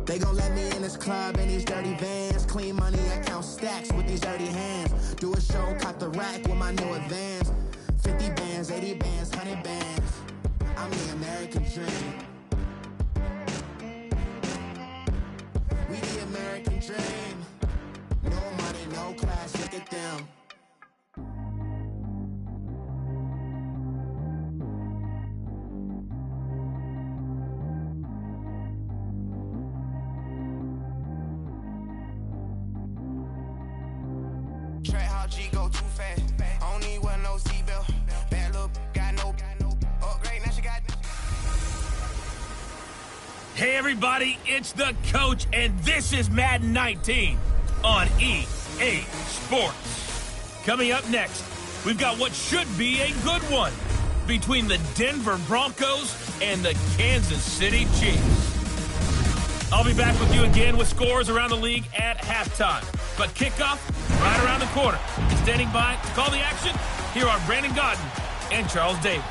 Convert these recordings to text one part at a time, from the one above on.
They gon' let me in this club in these dirty vans. Clean money, I count stacks with these dirty hands. Do a show, cop the rack with my new advance. 50 bands, 80 bands, 100 bands. I'm the American dream. We the American dream. No money, no class, look at them. Track how G go too fast. I don't need one no seatbelt. Bad look, got no upgrade. Now she got. Hey everybody, it's the coach, and this is Madden 19 on EA Sports. Coming up next, we've got what should be a good one between the Denver Broncos and the Kansas City Chiefs. I'll be back with you again with scores around the league at halftime. But kickoff right around the corner. Standing by to call the action, here are Brandon Godden and Charles Davis.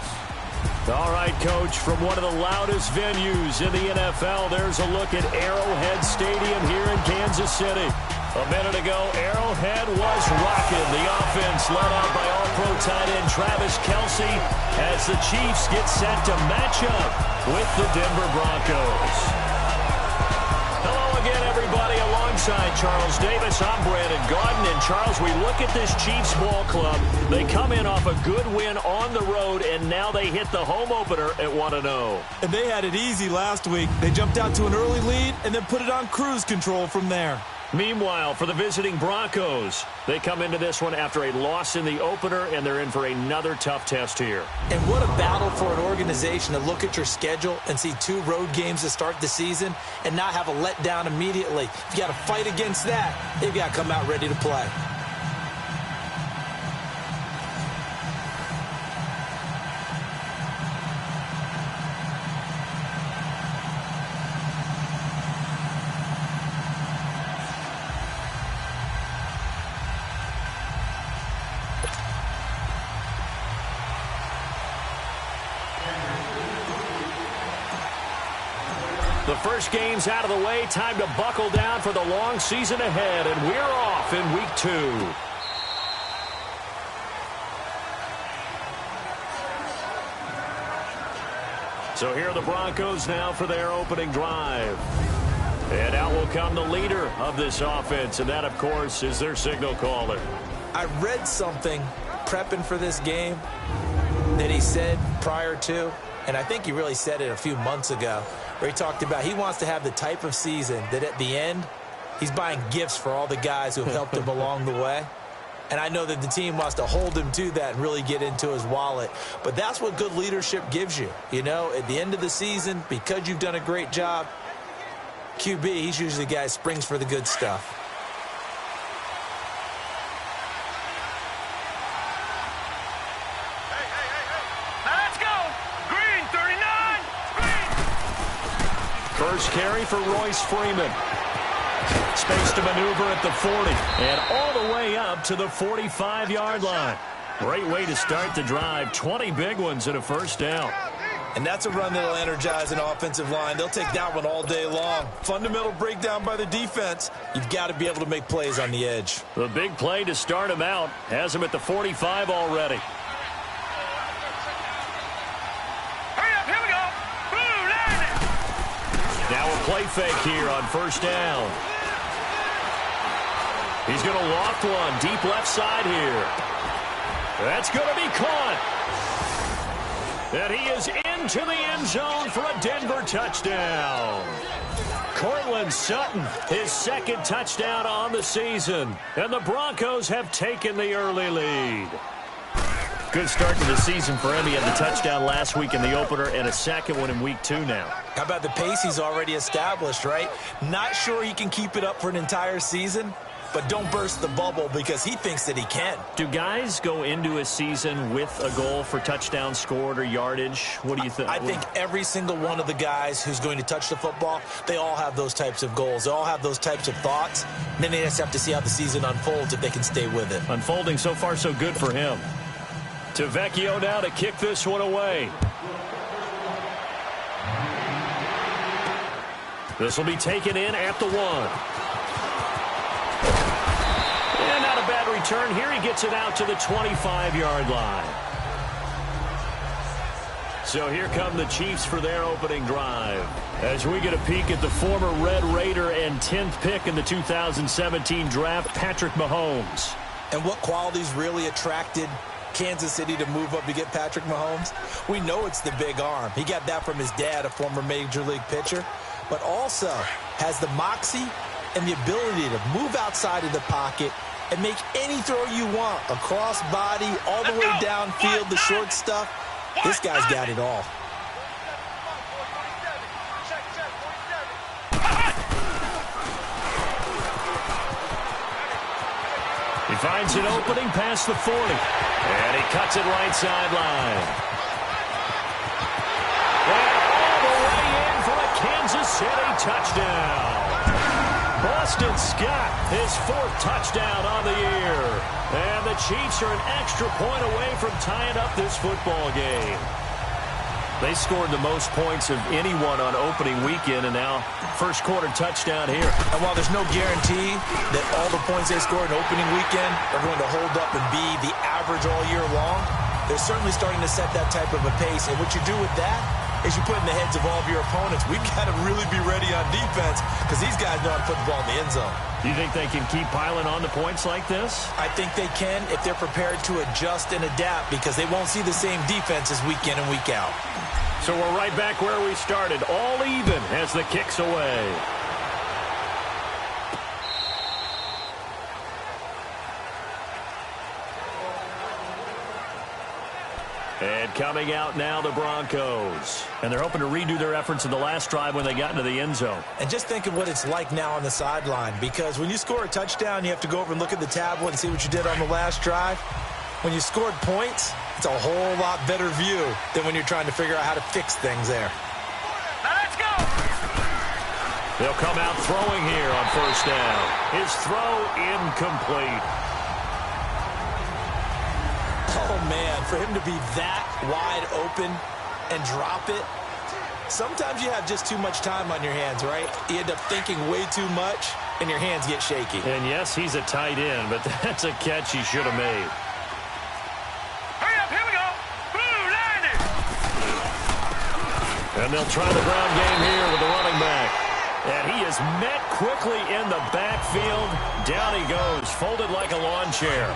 All right, Coach, from one of the loudest venues in the NFL, there's a look at Arrowhead Stadium here in Kansas City. A minute ago, Arrowhead was rocking. The offense led out by All-Pro tight end Travis Kelce as the Chiefs get set to match up with the Denver Broncos. Hello again, everybody. Alongside Charles Davis, I'm Brandon Godden. And Charles, we look at this Chiefs ball club. They come in off a good win on the road, and now they hit the home opener at 1-0. And they had it easy last week. They jumped out to an early lead and then put it on cruise control from there. Meanwhile, for the visiting Broncos, they come into this one after a loss in the opener, and they're in for another tough test here. And what a battle for an organization to look at your schedule and see 2 road games to start the season and not have a letdown immediately. You've got to fight against that. They've got to come out ready to play. The first game's out of the way. Time to buckle down for the long season ahead, and we're off in week 2. So here are the Broncos now for their opening drive. And out will come the leader of this offense, and that, of course, is their signal caller. I read something prepping for this game that he said prior to, and I think he really said it a few months ago, where he talked about he wants to have the type of season that at the end, he's buying gifts for all the guys who have helped him along the way. And I know that the team wants to hold him to that and really get into his wallet. But that's what good leadership gives you. You know, at the end of the season, because you've done a great job, QB, he's usually the guy who springs for the good stuff. First carry for Royce Freeman. Space to maneuver at the 40. And all the way up to the 45-yard line. Great way to start the drive. 20 big ones and a first down. And that's a run that'll energize an offensive line. They'll take that one all day long. Fundamental breakdown by the defense. You've got to be able to make plays on the edge. The big play to start him out has him at the 45 already. Now a play fake here on first down. He's going to loft one deep left side here. That's going to be caught. And he is into the end zone for a Denver touchdown. Cortland Sutton, his second touchdown on the season. And the Broncos have taken the early lead. Good start to the season for him. He had the touchdown last week in the opener and a second one in week 2 now. How about the pace he's already established, right? Not sure he can keep it up for an entire season, but don't burst the bubble because he thinks that he can. Do guys go into a season with a goal for touchdowns scored or yardage? What do you think? I think every single one of the guys who's going to touch the football, they all have those types of goals. They all have those types of thoughts. And then they just have to see how the season unfolds if they can stay with it. Unfolding so far so good for him. To Vecchio now to kick this one away. This will be taken in at the 1. And not a bad return here. He gets it out to the 25-yard line. So here come the Chiefs for their opening drive. As we get a peek at the former Red Raider and 10th pick in the 2017 draft, Patrick Mahomes. And what qualities really attracted Kansas City to move up to get Patrick Mahomes? We know it's the big arm. He got that from his dad, a former Major League pitcher, but also has the moxie and the ability to move outside of the pocket and make any throw you want, across body, all the way downfield, the short stuff. This guy's got it all. He finds an opening past the 40. And he cuts it right sideline. And all the way in for a Kansas City touchdown. Boston Scott, his 4th touchdown on the year. And the Chiefs are an extra point away from tying up this football game. They scored the most points of anyone on opening weekend, and now first quarter touchdown here. And while there's no guarantee that all the points they score in opening weekend are going to hold up and be the average all year long, they're certainly starting to set that type of a pace. And what you do with that is you put in the heads of all of your opponents, we've got to really be ready on defense because these guys know how to put the ball in the end zone. Do you think they can keep piling on the points like this? I think they can if they're prepared to adjust and adapt because they won't see the same defenses week in and week out. So we're right back where we started, all even as the kick's away. And coming out now, the Broncos. And they're hoping to redo their efforts in the last drive when they got into the end zone. And just think of what it's like now on the sideline, because when you score a touchdown, you have to go over and look at the tablet and see what you did on the last drive. When you scored points, it's a whole lot better view than when you're trying to figure out how to fix things there. Now let's go! They'll come out throwing here on first down. His throw incomplete. Oh, man, for him to be that wide open and drop it, sometimes you have just too much time on your hands, right? You end up thinking way too much, and your hands get shaky. And, yes, he's a tight end, but that's a catch he should have made. And they'll try the ground game here with the running back. And he is met quickly in the backfield. Down he goes, folded like a lawn chair.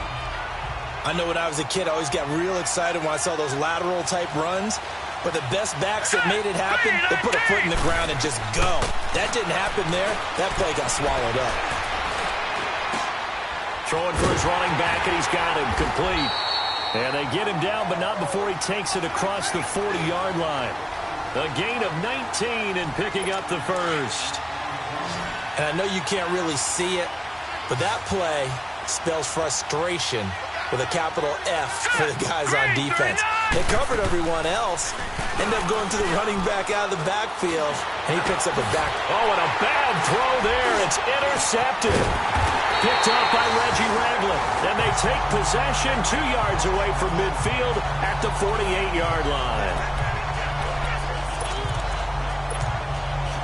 I know when I was a kid, I always got real excited when I saw those lateral-type runs. But the best backs that made it happen, they put a foot in the ground and just go. That didn't happen there. That play got swallowed up. Throwing for his running back, and he's got him complete. And they get him down, but not before he takes it across the 40-yard line. A gain of 19 and picking up the first. And I know you can't really see it, but that play spells frustration with a capital F for the guys on defense. They covered everyone else, end up going to the running back out of the backfield, and he picks up a back. Oh, and a bad throw there. It's intercepted. Picked up by Reggie Ragland. And they take possession 2 yards away from midfield at the 48-yard line.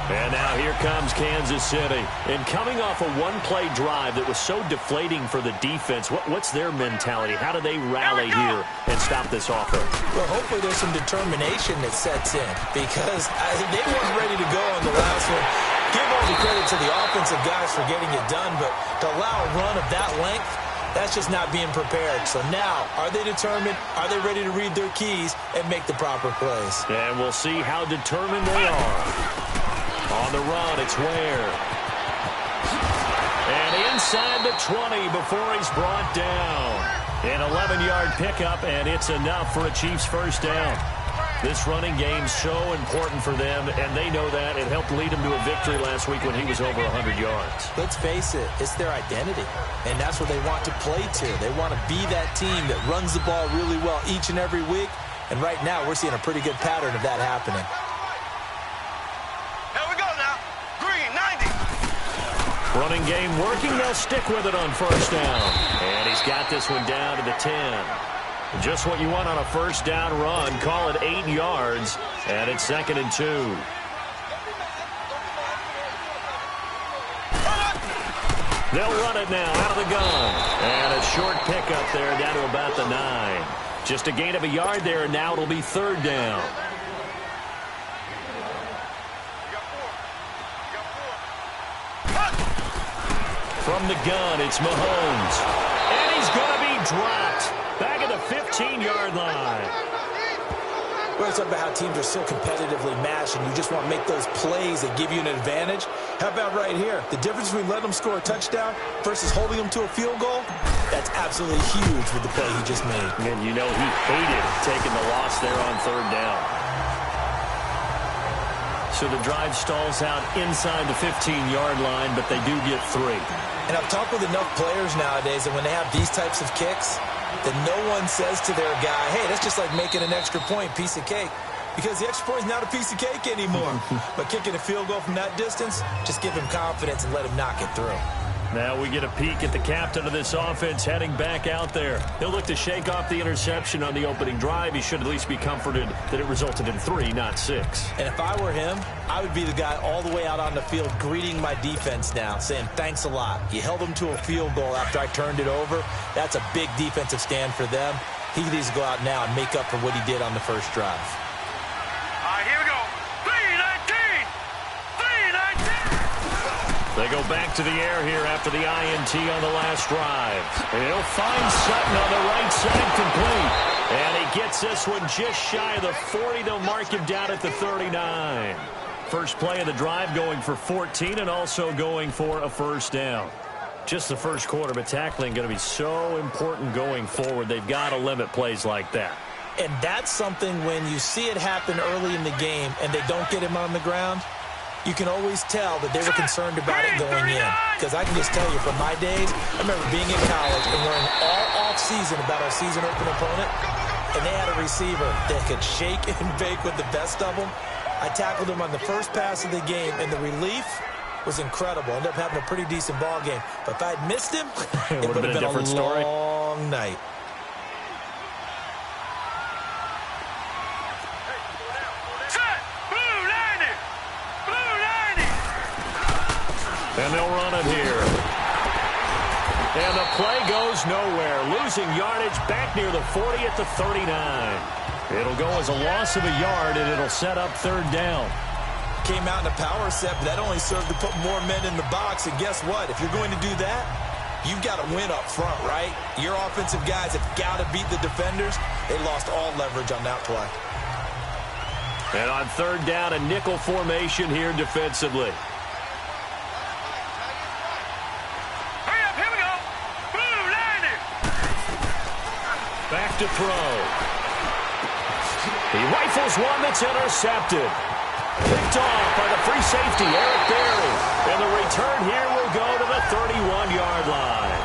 And now here comes Kansas City. And coming off a one-play drive that was so deflating for the defense, what's their mentality? How do they rally here and stop this offense? Well, hopefully there's some determination that sets in because they weren't ready to go on the last one. Give all the credit to the offensive guys for getting it done, but to allow a run of that length, that's just not being prepared. So now, are they determined? Are they ready to read their keys and make the proper plays? And we'll see how determined they are. On the run, it's Ware. And inside the 20 before he's brought down. An 11-yard pickup, and it's enough for a Chiefs first down. This running game's so important for them, and they know that. It helped lead them to a victory last week when he was over 100 yards. Let's face it, it's their identity, and that's what they want to play to. They want to be that team that runs the ball really well each and every week, and right now we're seeing a pretty good pattern of that happening. Running game working. They'll stick with it on first down. And he's got this one down to the 10. Just what you want on a first down run. Call it 8 yards. And it's 2nd and 2. They'll run it now out of the gun. And a short pickup there down to about the 9. Just a gain of a yard there, and now it'll be 3rd down. From the gun, it's Mahomes. And he's going to be dropped. Back at the 15-yard line. We're going to talk about how teams are so competitively matched, and you just want to make those plays that give you an advantage. How about right here? The difference between letting them score a touchdown versus holding them to a field goal, that's absolutely huge with the play he just made. And you know he hated taking the loss there on 3rd down. So the drive stalls out inside the 15-yard line, but they do get 3. And I've talked with enough players nowadays that when they have these types of kicks, that no one says to their guy, hey, that's just like making an extra point, piece of cake. Because the extra point is not a piece of cake anymore. But kicking a field goal from that distance, just give him confidence and let him knock it through. Now we get a peek at the captain of this offense heading back out there. He'll look to shake off the interception on the opening drive. He should at least be comforted that it resulted in 3, not 6. And if I were him, I would be the guy all the way out on the field greeting my defense now, saying thanks a lot. You held them to a field goal after I turned it over. That's a big defensive stand for them. He needs to go out now and make up for what he did on the first drive. All right, here we go. 3-19! 3-19! They go back to the air here after the INT on the last drive. And he'll find Sutton on the right side complete. And he gets this one just shy of the 40. They'll mark him down at the 39. First play of the drive going for 14 and also going for a 1st down. Just the first quarter, but tackling going to be so important going forward. They've got to limit plays like that. And that's something when you see it happen early in the game and they don't get him on the ground, you can always tell that they were concerned about it going in. Because I can just tell you from my days, I remember being in college and worrying all off-season about our season open opponent, and they had a receiver that could shake and bake with the best of them. I tackled him on the first pass of the game, and the relief was incredible. Ended up having a pretty decent ball game. But if I'd missed him, it would have been a different story. Long night. And they'll run it here. And the play goes nowhere. Losing yardage back near the 40 at the 39. It'll go as a loss of a yard, and it'll set up 3rd down. Came out in a power set, but that only served to put more men in the box. And guess what? If you're going to do that, you've got to win up front, right? Your offensive guys have got to beat the defenders. They lost all leverage on that play. And on 3rd down, a nickel formation here defensively. Back to throw. He rifles one that's intercepted. Picked off by the free safety, Eric Berry. And the return here will go to the 31-yard line.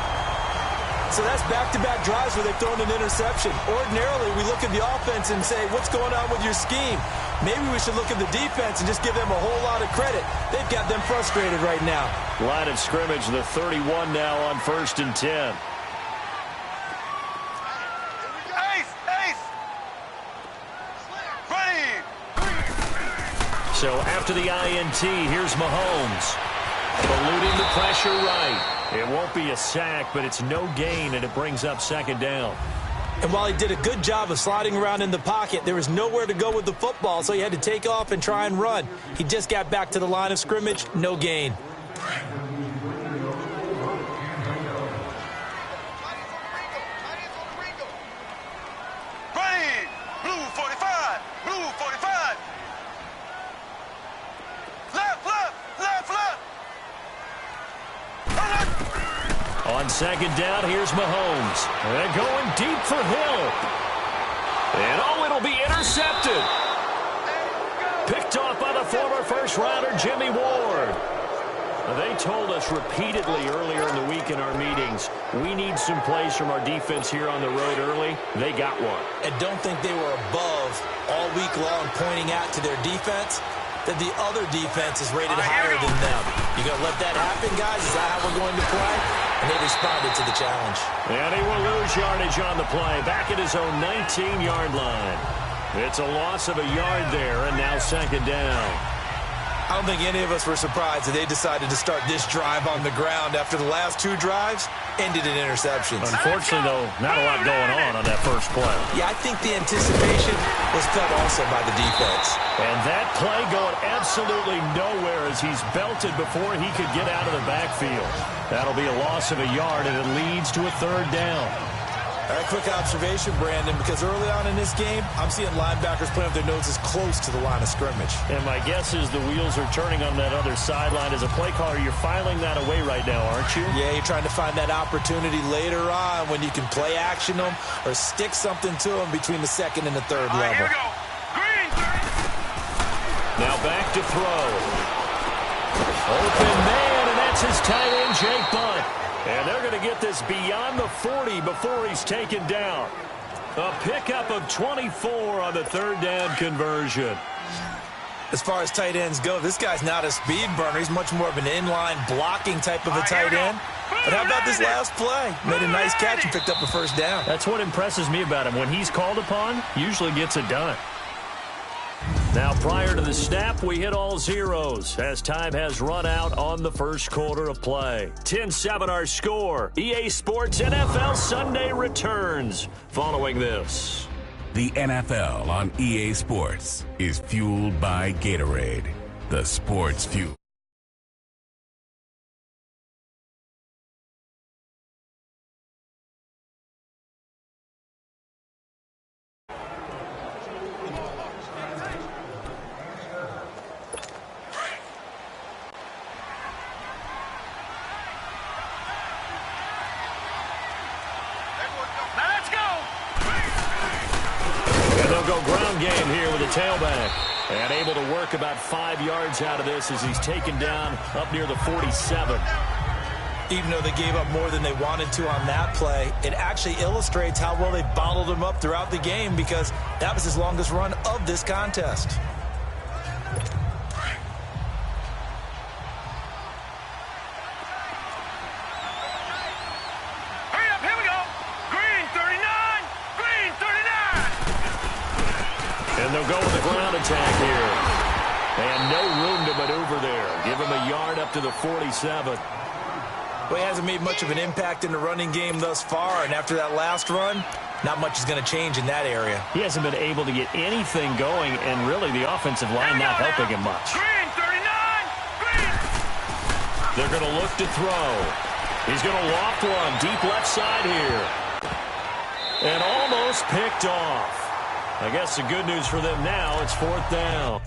So that's back-to-back drives where they've thrown an interception. Ordinarily, we look at the offense and say, what's going on with your scheme? Maybe we should look at the defense and just give them a whole lot of credit. They've got them frustrated right now. Line of scrimmage, the 31 now on 1st and 10. So after the INT, here's Mahomes. Eluding the pressure right. It won't be a sack, but it's no gain, and it brings up 2nd down. And while he did a good job of sliding around in the pocket, there was nowhere to go with the football, so he had to take off and try and run. He just got back to the line of scrimmage, no gain. On 2nd down, here's Mahomes. And going deep for Hill. And it'll be intercepted. Picked off by the former first-rounder, Jimmy Ward. They told us repeatedly earlier in the week in our meetings, we need some plays from our defense here on the road early. They got one. And don't think they were above all week long pointing out to their defense that the other defense is rated higher than them. You going to let that happen, guys? Is that how we're going to play? And they responded to the challenge. And he will lose yardage on the play. Back at his own 19-yard line. It's a loss of a yard there, and now 2nd down. I don't think any of us were surprised that they decided to start this drive on the ground after the last 2 drives ended in interceptions. Unfortunately, though, not a lot going on that first play. Yeah, I think the anticipation was felt also by the defense. And that play going absolutely nowhere as he's belted before he could get out of the backfield. That'll be a loss of a yard, and it leads to a 3rd down. All right, quick observation, Brandon, because early on in this game, I'm seeing linebackers playing with their noses close to the line of scrimmage. And my guess is the wheels are turning on that other sideline. As a play caller, you're filing that away right now, aren't you? Yeah, you're trying to find that opportunity later on when you can play action them or stick something to them between the 2nd and the 3rd level. Here we go. Green. Now back to throw. Open man, and that's his tight end, Jake Bunt. And they're going to get this beyond the 40 before he's taken down. A pickup of 24 on the 3rd down conversion. As far as tight ends go, this guy's not a speed burner. He's much more of an inline blocking type of a tight end. But how about this last play? Made a nice catch and picked up a 1st down. That's what impresses me about him. When he's called upon, usually gets it done. Now, prior to the snap, we hit all zeros as time has run out on the first quarter of play. 10-7 our score. EA Sports NFL Sunday returns following this. The NFL on EA Sports is fueled by Gatorade, the sports fuel. Go ground game here with a tailback. And able to work about 5 yards out of this as he's taken down up near the 47. Even though they gave up more than they wanted to on that play, it actually illustrates how well they bottled him up throughout the game because that was his longest run of this contest. And they'll go with the ground attack here. And no room to maneuver there. Give him a yard up to the 47. Well, he hasn't made much of an impact in the running game thus far, and after that last run, not much is going to change in that area. He hasn't been able to get anything going, and really the offensive line not helping him much. Green, 39, green. They're going to look to throw. He's going to loft one deep left side here. And almost picked off. I guess the good news for them now, it's 4th down.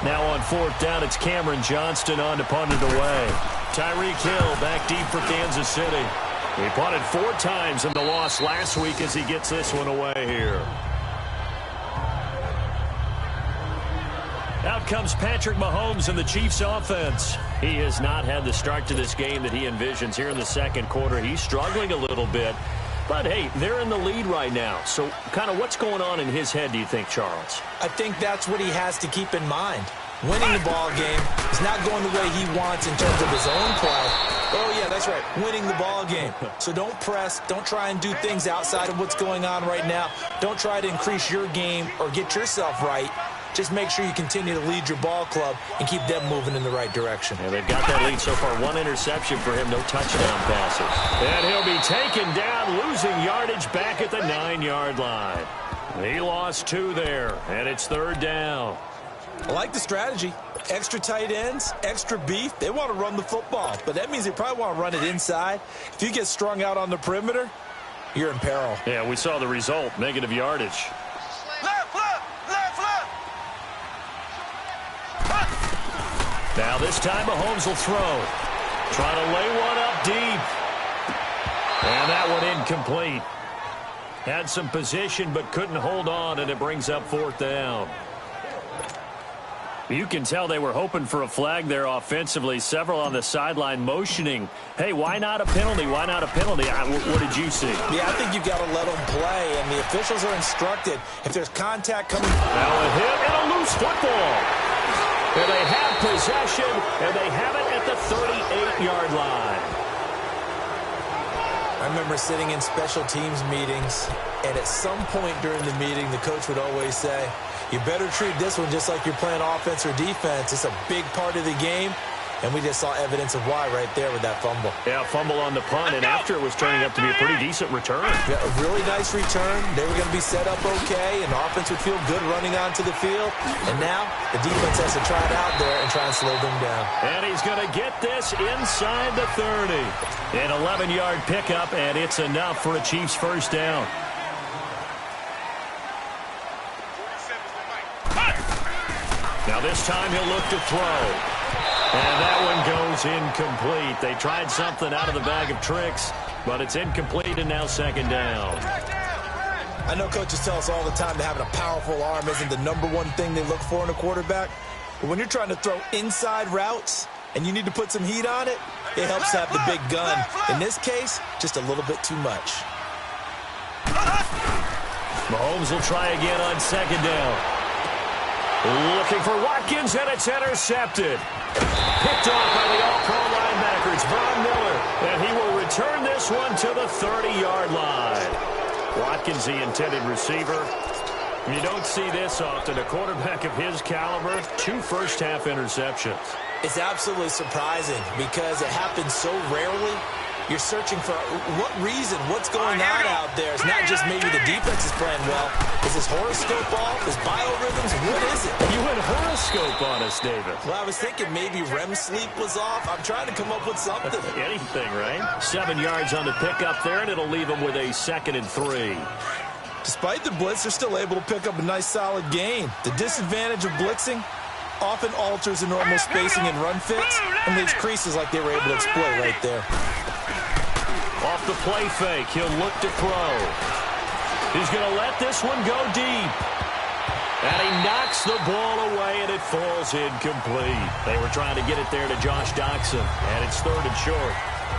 Now on 4th down, it's Cameron Johnston on to punt it away. Tyreek Hill back deep for Kansas City. He punted 4 times in the loss last week as he gets this one away here. Out comes Patrick Mahomes in the Chiefs offense. He has not had the start to this game that he envisions here in the 2nd quarter. He's struggling a little bit. But, hey, they're in the lead right now. So, kind of what's going on in his head, do you think, Charles? I think that's what he has to keep in mind. Winning the ball game is not going the way he wants in terms of his own play. Oh, yeah, that's right, winning the ball game. So don't press. Don't try and do things outside of what's going on right now. Don't try to increase your game or get yourself right. Just make sure you continue to lead your ball club and keep them moving in the right direction. And they've got that lead so far. 1 interception for him, no touchdown passes. And he'll be taken down, losing yardage back at the 9-yard line. He lost 2 there, and it's 3rd down. I like the strategy. Extra tight ends, extra beef. They want to run the football, but that means they probably want to run it inside. If you get strung out on the perimeter, you're in peril. Yeah, we saw the result, negative yardage. Now this time Mahomes will throw. Trying to lay one up deep. And that one incomplete. Had some position but couldn't hold on, and it brings up 4th down. You can tell they were hoping for a flag there offensively. Several on the sideline motioning. Hey, why not a penalty? Why not a penalty? What did you see? Yeah, I think you've got to let them play, and the officials are instructed. If there's contact coming... Now a hit and a loose football. possession, and they have it at the 38-yard line. I remember sitting in special teams meetings, and at some point during the meeting, the coach would always say, you better treat this one just like you're playing offense or defense. It's a big part of the game, and we just saw evidence of why right there with that fumble. Yeah, fumble on the punt, and after it was turning up to be a pretty decent return. Yeah, a really nice return. They were going to be set up okay, and the offense would feel good running onto the field. And now the defense has to try it out there and try and slow them down. And he's going to get this inside the 30. An 11-yard pickup, and it's enough for a Chiefs first down. Now this time he'll look to throw. And that one goes incomplete. They tried something out of the bag of tricks, but it's incomplete and now second down. I know coaches tell us all the time that having a powerful arm isn't the #1 thing they look for in a quarterback. But when you're trying to throw inside routes and you need to put some heat on it, it helps to have the big gun. In this case, just a little bit too much. Mahomes will try again on second down. Looking for Watkins, and it's intercepted. Picked off by the all-pro linebacker. It's Von Miller, and he will return this one to the 30-yard line. Watkins, the intended receiver. You don't see this often. A quarterback of his caliber, 2 first-half interceptions. It's absolutely surprising because it happens so rarely. You're searching for what reason, what's going on out there. It's not just maybe the defense is playing well. Is his horoscope off? Is biorhythms? What is it? You went horoscope on us, David. Well, I was thinking maybe REM sleep was off. I'm trying to come up with something. Anything, right? 7 yards on the pickup there, and it'll leave them with a 2nd and 3. Despite the blitz, they're still able to pick up a nice, solid gain. The disadvantage of blitzing often alters the normal spacing and run fits and leaves creases like they were able to exploit right there. Off the play fake, he'll look to throw. He's going to let this one go deep. And he knocks the ball away, and it falls incomplete. They were trying to get it there to Josh Doxson, and it's 3rd and short.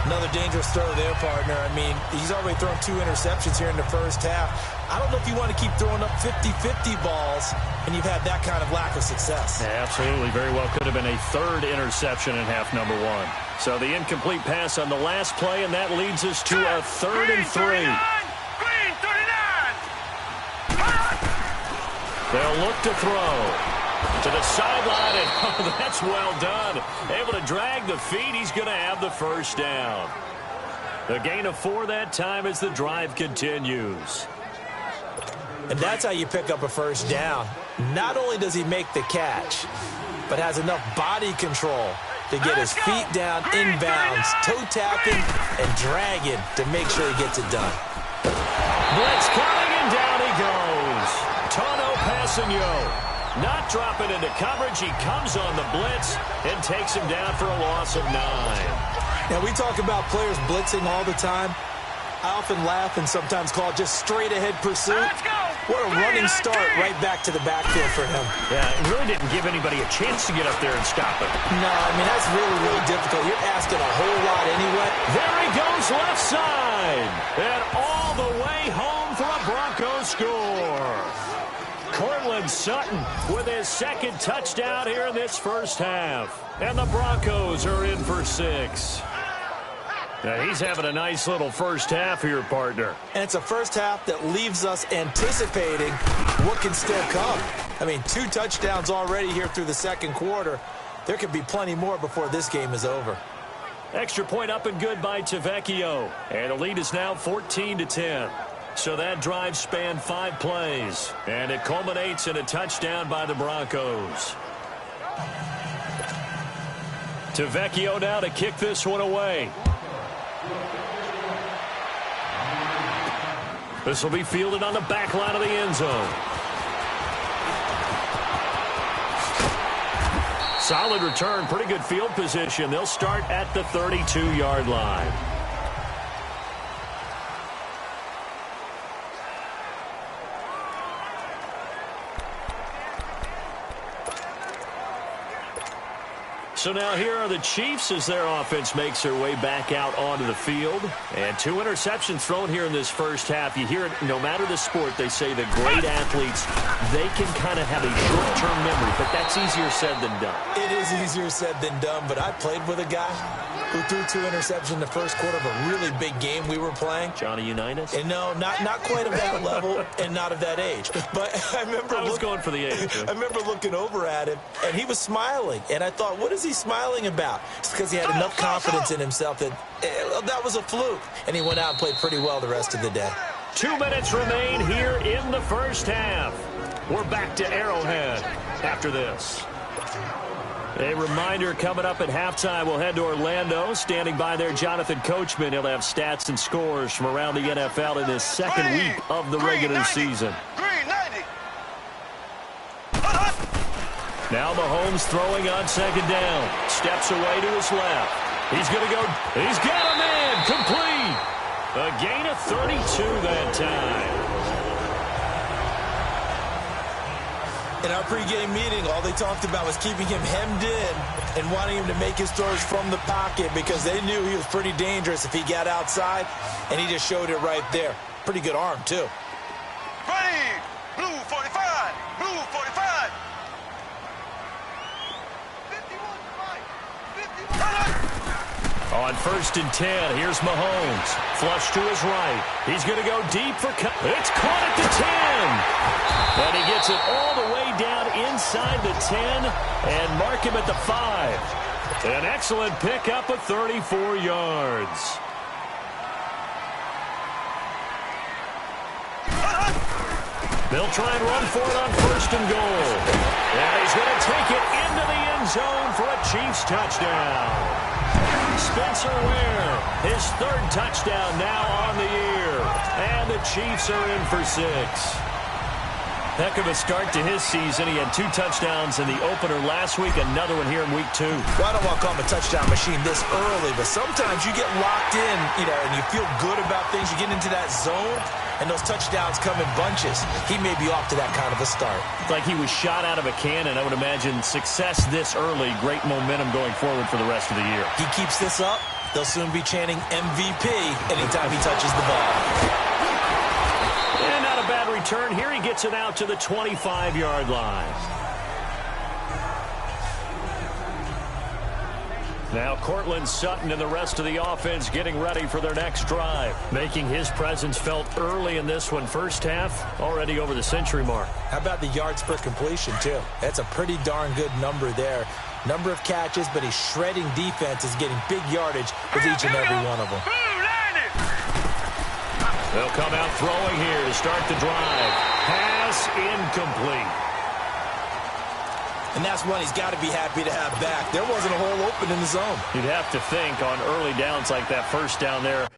Another dangerous throw there, partner. I mean, he's already thrown 2 interceptions here in the first half. I don't know if you want to keep throwing up 50-50 balls, and you've had that kind of lack of success. Yeah, absolutely. Very well could have been a 3rd interception in half number 1. So the incomplete pass on the last play, and that leads us to a 3rd and 3. Green 39. They'll look to throw. To the sideline, and oh, that's well done. Able to drag the feet. He's going to have the first down. A gain of 4 that time as the drive continues. And that's how you pick up a first down. Not only does he make the catch, but has enough body control to get his feet down inbounds, toe tapping and dragging to make sure he gets it done. Blitz coming, and down he goes. Tono Passanio. Not dropping into coverage. He comes on the blitz and takes him down for a loss of 9. Now, we talk about players blitzing all the time. I often laugh and sometimes call it just straight-ahead pursuit. What a running start right back to the backfield for him. Yeah, it really didn't give anybody a chance to get up there and stop it. No, I mean, that's really, really difficult. You're asking a whole lot anyway. There he goes left side. And all the way home for a Broncos score. Cortland Sutton with his 2nd touchdown here in this first half. And the Broncos are in for 6. Now, he's having a nice little first half here, partner. And it's a first half that leaves us anticipating what can still come. I mean, 2 touchdowns already here through the 2nd quarter. There could be plenty more before this game is over. Extra point up and good by Tavecchio. And the lead is now 14-10. So that drive spanned 5 plays. And it culminates in a touchdown by the Broncos. Tavecchio now to kick this one away. This will be fielded on the back line of the end zone. Solid return, pretty good field position. They'll start at the 32-yard line. So now here are the Chiefs as their offense makes their way back out onto the field. And 2 interceptions thrown here in this first half. You hear it, no matter the sport, they say the great athletes, they can kind of have a short-term memory, but that's easier said than done. It is easier said than done, but I played with a guy who threw 2 interceptions in the first quarter of a really big game we were playing. Johnny Unitas? And no, not quite of that level and not of that age. But I was going for the age. I remember looking over at him, and he was smiling. And I thought, what is he smiling about? It's because he had enough confidence in himself that that was a fluke. And he went out and played pretty well the rest of the day. 2 minutes remain here in the first half. We're back to Arrowhead after this. A reminder, coming up at halftime, we'll head to Orlando. Standing by there, Jonathan Coachman. He'll have stats and scores from around the NFL in his second week of the regular season. Now Mahomes throwing on second down. Steps away to his left. He's going to go. He's got a man. Complete. A gain of 32 that time. In our pregame meeting, all they talked about was keeping him hemmed in and wanting him to make his throws from the pocket because they knew he was pretty dangerous if he got outside, and he just showed it right there. Pretty good arm, too. Ready! Blue 45! Blue 45! 51! On 1st and 10, here's Mahomes. Flush to his right. He's going to go deep for... It's caught at the 10. And he gets it all the way down inside the 10 and mark him at the 5. An excellent pickup of 34 yards. They'll try and run for it on 1st and goal. And he's going to take it into the end zone for a Chiefs touchdown. Spencer Ware, his 3rd touchdown now on the year. And the Chiefs are in for 6. Heck of a start to his season. He had 2 touchdowns in the opener last week, another one here in week 2. Well, I don't want to call him a touchdown machine this early, but sometimes you get locked in, and you feel good about things. You get into that zone, and those touchdowns come in bunches. He may be off to that kind of a start. It's like he was shot out of a cannon. I would imagine success this early, great momentum going forward for the rest of the year. He keeps this up, they'll soon be chanting MVP anytime he touches the ball. And not a bad return here. He gets it out to the 25-yard line. Now Cortland Sutton and the rest of the offense getting ready for their next drive. Making his presence felt early in this one. First half, already over the century mark. How about the yards per completion, too? That's a pretty darn good number there. Number of catches, but he's shredding defense, is getting big yardage with each and every one of them. They'll come out throwing here to start the drive. Pass incomplete. And that's one he's got to be happy to have back. There wasn't a hole open in the zone. You'd have to think on early downs like that first down there,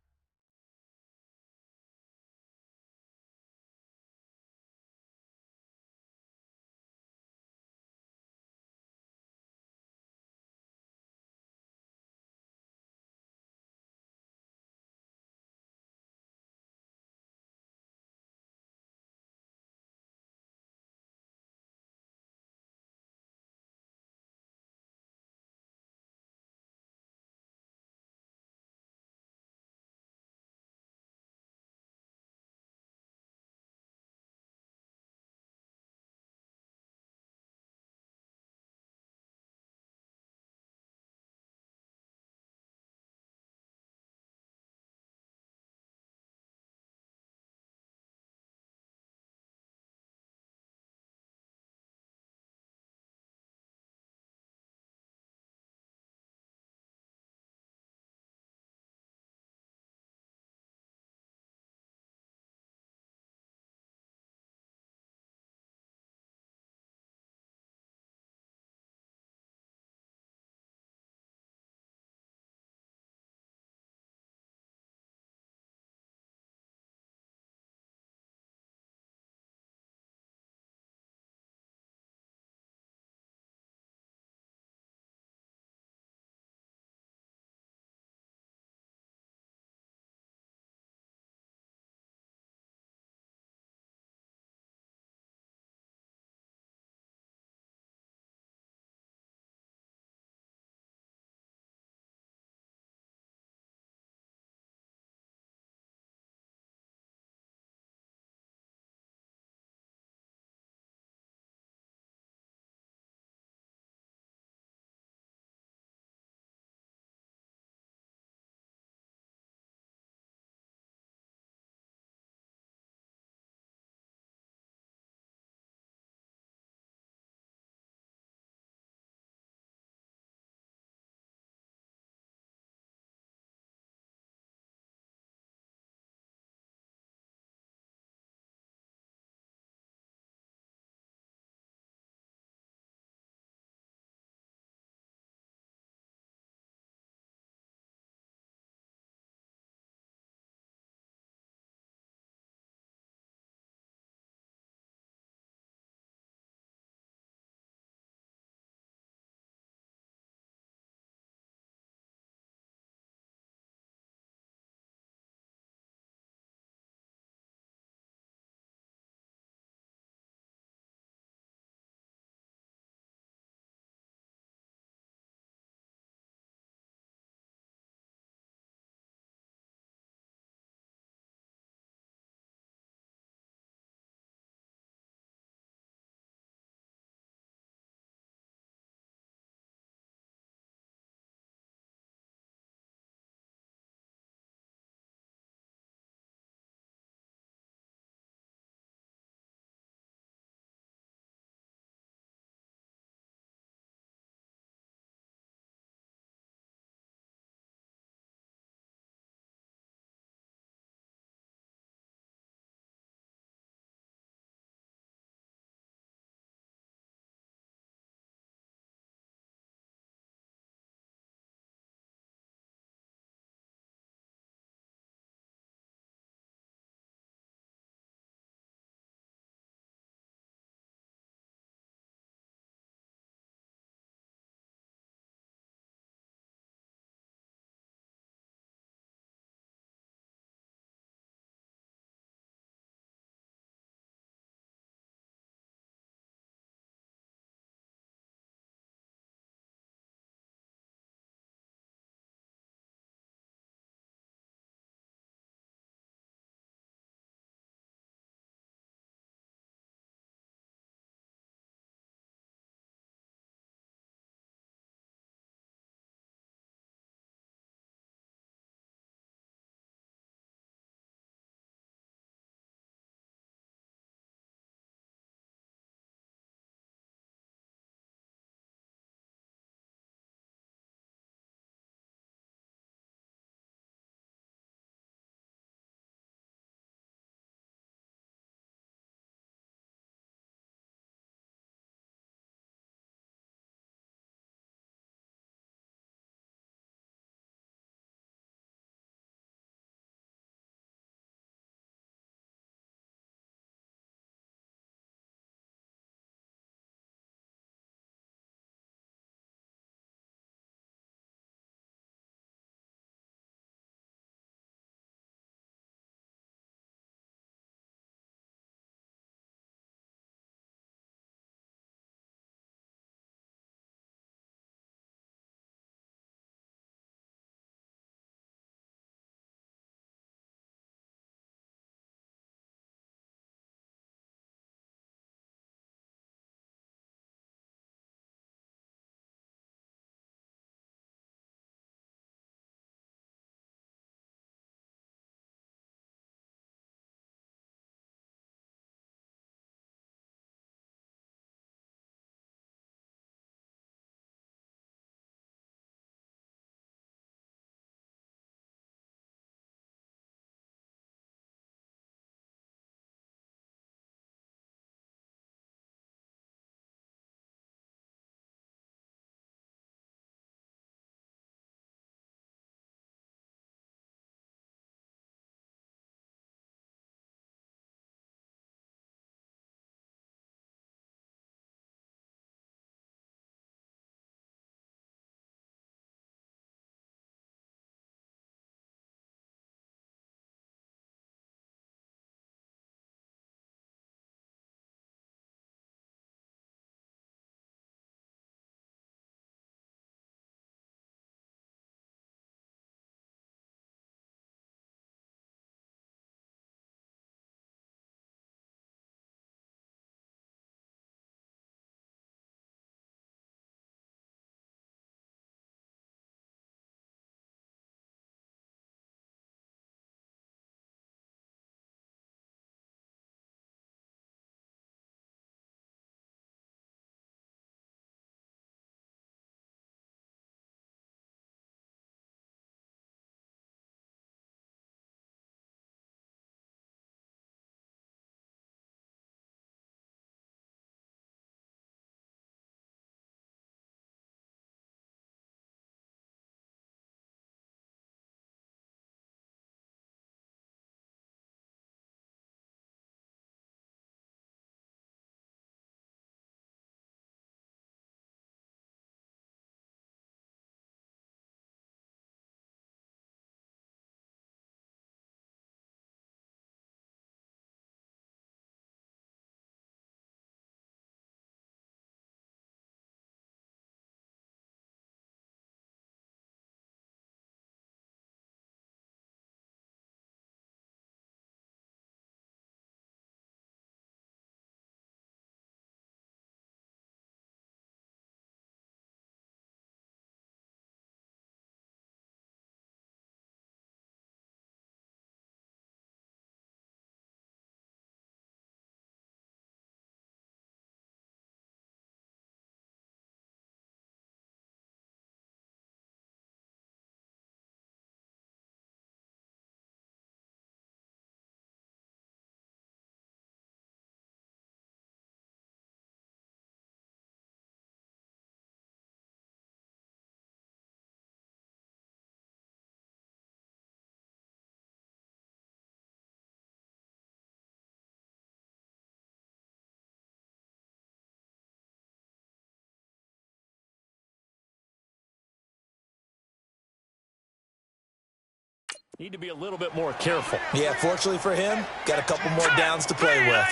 Need to be a little bit more careful. Yeah, fortunately for him, got a couple more downs to play with.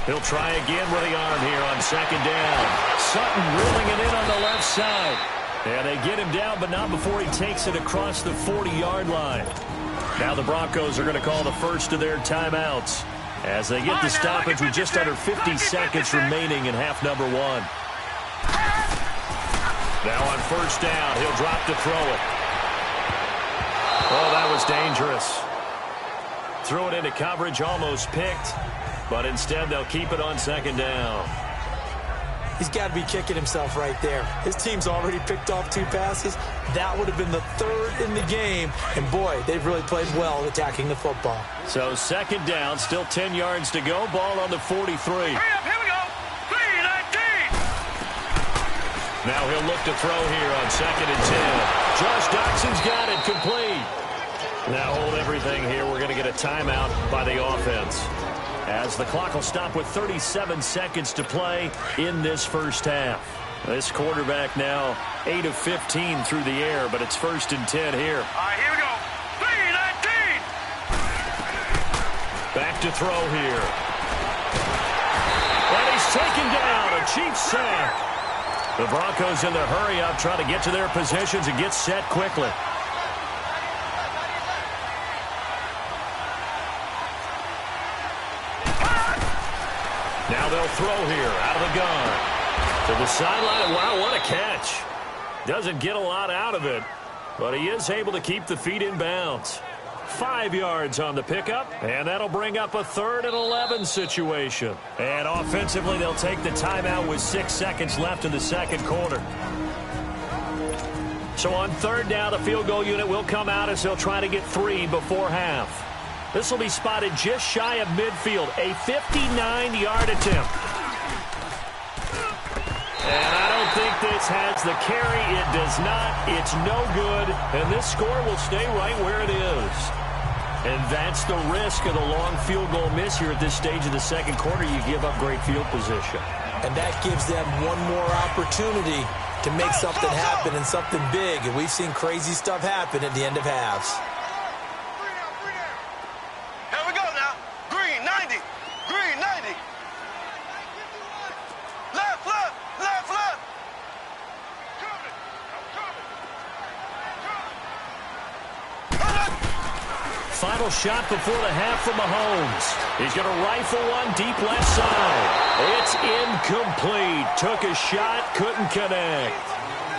He'll try again with the arm here on second down. Sutton drilling it in on the left side. And they get him down, but not before he takes it across the 40-yard line. Now the Broncos are going to call the first of their timeouts as they get the stoppage with just under 50 seconds remaining in half number one. Now on first down, he'll drop to throw it. Oh, that was dangerous. Threw it into coverage, almost picked, but instead they'll keep it on second down. He's got to be kicking himself right there. His team's already picked off 2 passes. That would have been the 3rd in the game. And, boy, they've really played well attacking the football. So second down, still 10 yards to go. Ball on the 43. Hurry up, here we go. 3-19. Now he'll look to throw here on second and 10. Josh Doxson's got it complete. Now hold everything here. We're going to get a timeout by the offense, as the clock will stop with 37 seconds to play in this first half. This quarterback now 8 of 15 through the air, but it's 1st and 10 here. All right, here we go. 3-19. Back to throw here. And he's taken down. A Chiefs sack. The Broncos in their hurry-up trying to get to their positions and get set quickly. Now they'll throw here out of the gun to the sideline. Wow, what a catch. Doesn't get a lot out of it, but he is able to keep the feet in bounds. 5 yards on the pickup, and that'll bring up a 3rd and 11 situation. And offensively, they'll take the timeout with 6 seconds left in the second quarter. So on 3rd down, the field goal unit will come out as they'll try to get 3 before half. This will be spotted just shy of midfield, a 59-yard attempt. And I don't think this has the carry. It does not. It's no good. And this score will stay right where it is. And that's the risk of the long field goal miss here at this stage of the second quarter. You give up great field position. And that gives them one more opportunity to make something happen and something big. And we've seen crazy stuff happen at the end of halves. Here we go now. Green 90. Green 90. Left, left, left, left. Coming. Final shot before the half from Mahomes. He's going to rifle one deep left side. It's incomplete. Took a shot, couldn't connect.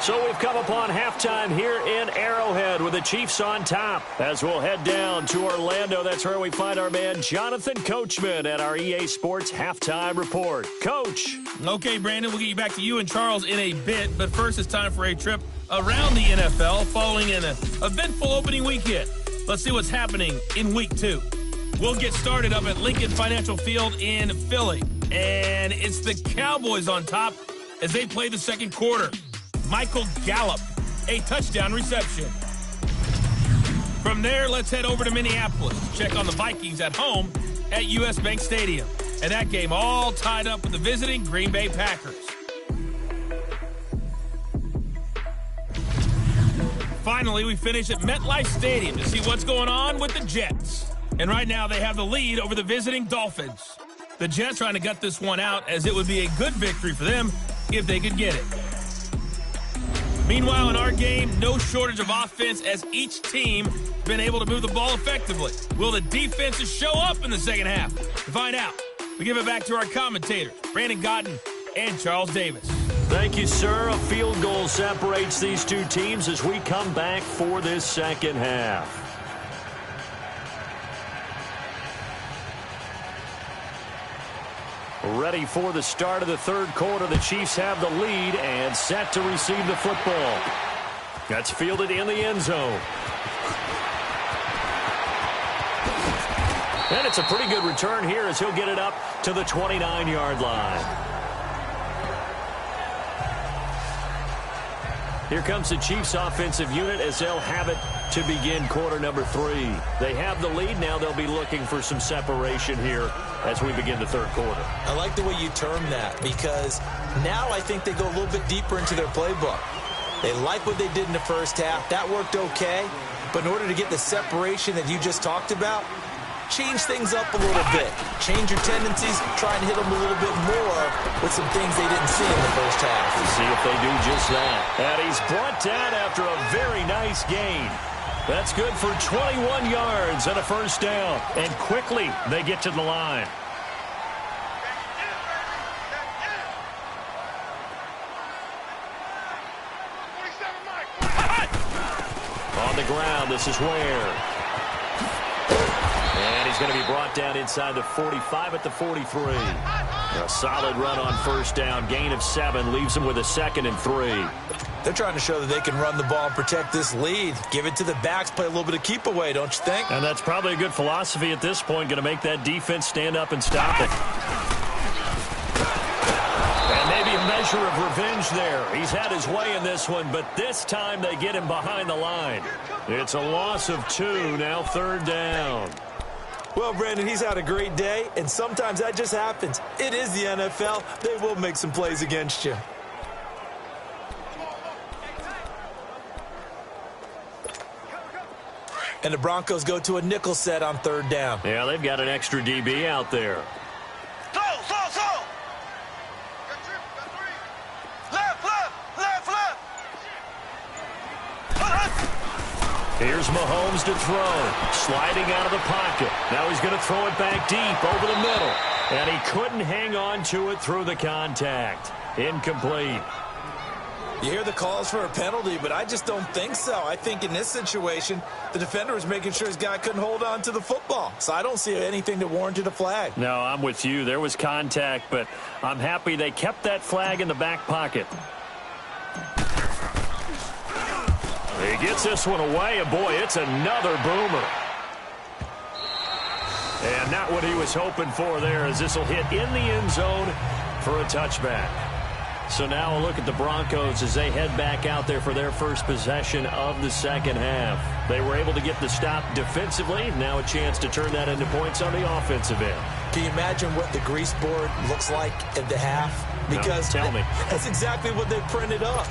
So we've come upon halftime here in Arrowhead with the Chiefs on top. As we'll head down to Orlando, that's where we find our man Jonathan Coachman at our EA Sports Halftime Report. Coach. Okay, Brandon, we'll get you back to you and Charles in a bit. But first, it's time for a trip around the NFL following an eventful opening weekend. Let's see what's happening in Week 2. We'll get started up at Lincoln Financial Field in Philly. And it's the Cowboys on top as they play the second quarter. Michael Gallup, a touchdown reception. From there, let's head over to Minneapolis to check on the Vikings at home at U.S. Bank Stadium. And that game all tied up with the visiting Green Bay Packers. Finally, we finish at MetLife Stadium to see what's going on with the Jets. And right now, they have the lead over the visiting Dolphins. The Jets trying to gut this one out, as it would be a good victory for them if they could get it. Meanwhile, in our game, no shortage of offense as each team been able to move the ball effectively. Will the defenses show up in the second half? To find out, we give it back to our commentators, Brandon Godden and Charles Davis. Thank you, sir. A field goal separates these two teams as we come back for this second half. Ready for the start of the third quarter. The Chiefs have the lead and set to receive the football. That's fielded in the end zone. And it's a pretty good return here as he'll get it up to the 29-yard line. Here comes the Chiefs offensive unit as they'll have it to begin quarter number 3. They have the lead. Now they'll be looking for some separation here as we begin the third quarter. I like the way you term that, because now I think they go a little bit deeper into their playbook. They like what they did in the first half. That worked okay. But in order to get the separation that you just talked about, change things up a little bit. Change your tendencies. Try and hit them a little bit more with some things they didn't see in the first half. We'll see if they do just that. And he's brought down after a very nice gain. That's good for 21 yards and a first down. And quickly they get to the line. On the ground, this is Ware. And he's going to be brought down inside the 45 at the 43. A solid run on first down. Gain of 7 leaves him with a 2nd and 3. They're trying to show that they can run the ball and protect this lead. Give it to the backs, play a little bit of keep away, don't you think? And that's probably a good philosophy at this point. Going to make that defense stand up and stop it. And maybe a measure of revenge there. He's had his way in this one, but this time they get him behind the line. It's a loss of 2, now 3rd down. Well, Brandon, he's had a great day, and sometimes that just happens. It is the NFL. They will make some plays against you. And the Broncos go to a nickel set on 3rd down. Yeah, they've got an extra DB out there. Slow. Left. Here's Mahomes to throw. Sliding out of the pocket. Now he's going to throw it back deep over the middle. And he couldn't hang on to it through the contact. Incomplete. You hear the calls for a penalty, but I just don't think so. I think in this situation, the defender was making sure his guy couldn't hold on to the football. So I don't see anything that warranted a flag. No, I'm with you. There was contact, but I'm happy they kept that flag in the back pocket. He gets this one away, and boy, it's another boomer. And not what he was hoping for there, as this will hit in the end zone for a touchback. So now a look at the Broncos as they head back out there for their first possession of the second half. They were able to get the stop defensively. Now a chance to turn that into points on the offensive end. Can you imagine what the grease board looks like at the half? Because no, tell me. That's exactly what they printed up.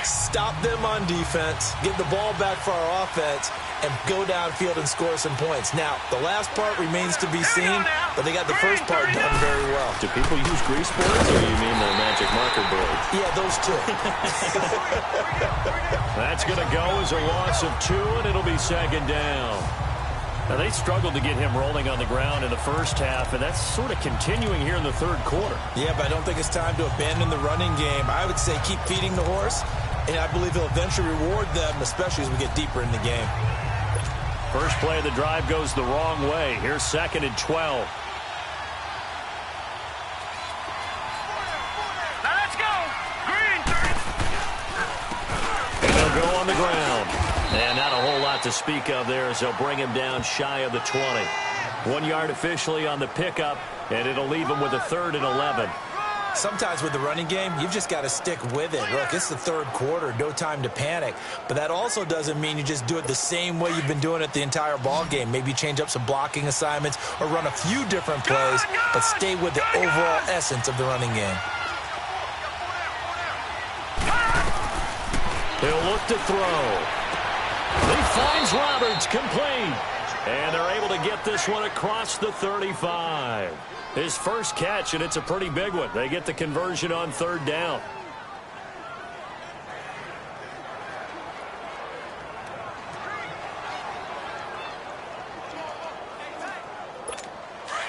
Stop them on defense, get the ball back for our offense, and go downfield and score some points. Now, the last part remains to be seen, but they got the first part done very well. Do people use grease boards, or you mean the magic marker board? Yeah, those two. That's going to go as a loss of 2, and it'll be 2nd down. Now, they struggled to get him rolling on the ground in the first half, and that's sort of continuing here in the 3rd quarter. Yeah, but I don't think it's time to abandon the running game. I would say keep feeding the horse, and I believe he'll eventually reward them, especially as we get deeper in the game. First play of the drive goes the wrong way. Here's 2nd and 12. Now let's go. Green. And they'll go on the ground. And not a whole lot to speak of there as they'll bring him down shy of the 20. 1 yard officially on the pickup, and it'll leave him with a 3rd and 11. Sometimes with the running game, you've just got to stick with it. Look, it's the 3rd quarter, no time to panic. But that also doesn't mean you just do it the same way you've been doing it the entire ball game. Maybe change up some blocking assignments or run a few different plays, but stay with the overall essence of the running game. He'll look to throw. He finds Roberts, complete. And they're able to get this one across the 35. His first catch, and it's a pretty big one. They get the conversion on 3rd down.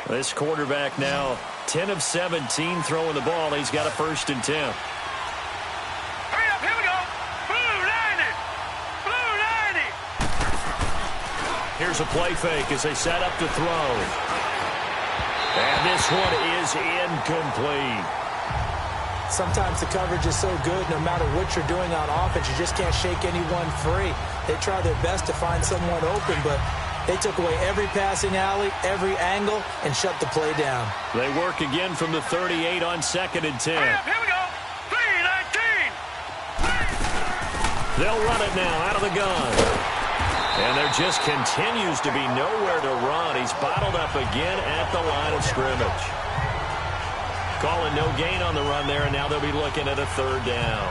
This quarterback now 10 of 17 throwing the ball. He's got a 1st and 10. Hurry up, here we go. Blue 90. Here's a play fake as they set up to throw. And this one is incomplete. Sometimes the coverage is so good, no matter what you're doing on offense, you just can't shake anyone free. They try their best to find someone open, but they took away every passing alley, every angle, and shut the play down. They work again from the 38 on 2nd and 10. Hurry up, here we go. 3-19. They'll run it now out of the gun. And there just continues to be nowhere to run. He's bottled up again at the line of scrimmage. Calling no gain on the run there, and now they'll be looking at a 3rd down.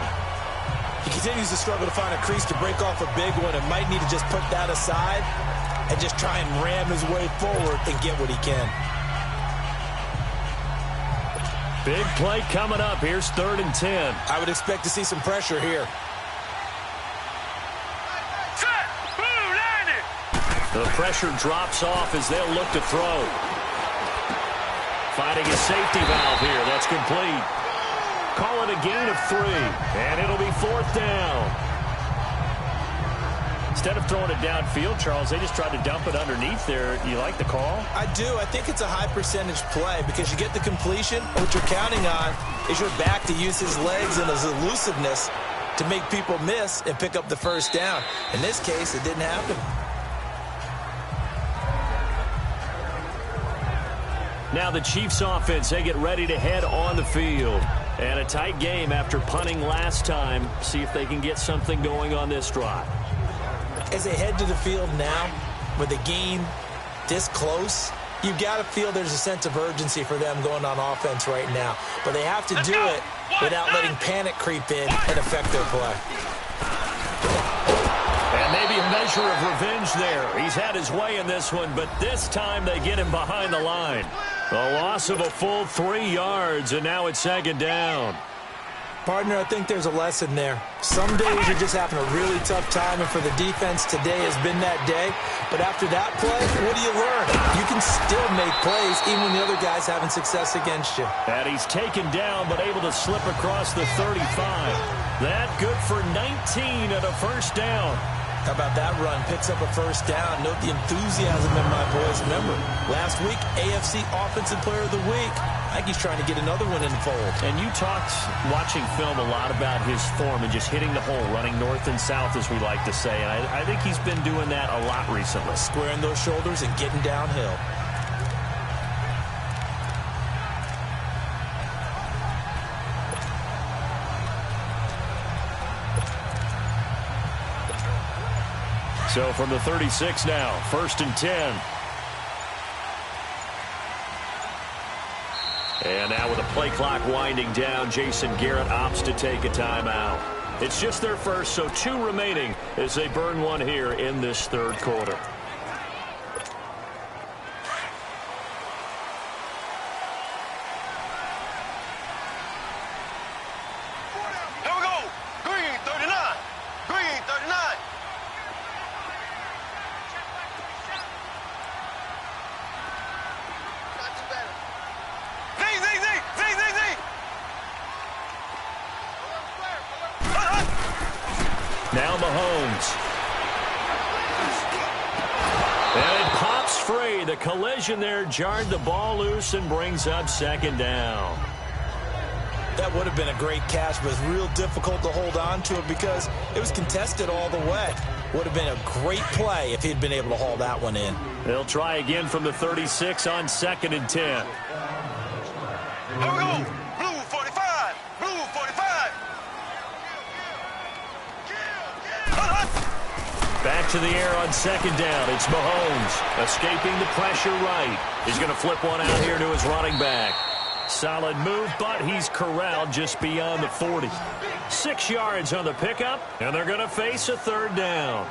He continues to struggle to find a crease to break off a big one and might need to just put that aside and just try and ram his way forward and get what he can. Big play coming up. Here's 3rd and 10. I would expect to see some pressure here. The pressure drops off as they'll look to throw. Finding a safety valve here. That's complete. Call it a gain of 3, and it'll be 4th down. Instead of throwing it downfield, Charles, they just tried to dump it underneath there. You like the call? I do. I think it's a high percentage play because you get the completion. What you're counting on is your back to use his legs and his elusiveness to make people miss and pick up the 1st down. In this case, it didn't happen. Now the Chiefs offense, they get ready to head on the field. And a tight game after punting last time. See if they can get something going on this drive. As they head to the field now, with the game this close, you've got to feel there's a sense of urgency for them going on offense right now. But they have to do it without letting panic creep in and affect their play. And maybe a measure of revenge there. He's had his way in this one, but this time they get him behind the line. A loss of a full 3 yards, and now it's 2nd down. Partner, I think there's a lesson there. Some days you're just having a really tough time, and for the defense, today has been that day. But after that play, what do you learn? You can still make plays even when the other guy's having success against you. And he's taken down, but able to slip across the 35. That good for 19 and a 1st down. How about that run? Picks up a 1st down. Note the enthusiasm in my boys. Remember, last week, AFC Offensive Player of the Week. I think he's trying to get another one in the fold. And you talked, watching film, a lot about his form and just hitting the hole, running north and south, as we like to say. And I think he's been doing that a lot recently. Squaring those shoulders and getting downhill. So from the 36 now, 1st and 10. And now with the play clock winding down, Jason Garrett opts to take a timeout. It's just their first, so 2 remaining as they burn one here in this 3rd quarter. Here we go. Green 39. Green 39. Now Mahomes. And it pops free. The collision there jarred the ball loose and brings up 2nd down. That would have been a great catch, but it's real difficult to hold on to it because it was contested all the way. Would have been a great play if he'd been able to haul that one in. They'll try again from the 36 on 2nd and 10. Here we go. Blue 45. Blue 45. Back to the air on 2nd down. It's Mahomes escaping the pressure right. He's going to flip one out here to his running back. Solid move, but he's corralled just beyond the 40. 6 yards on the pickup, and they're going to face a 3rd down.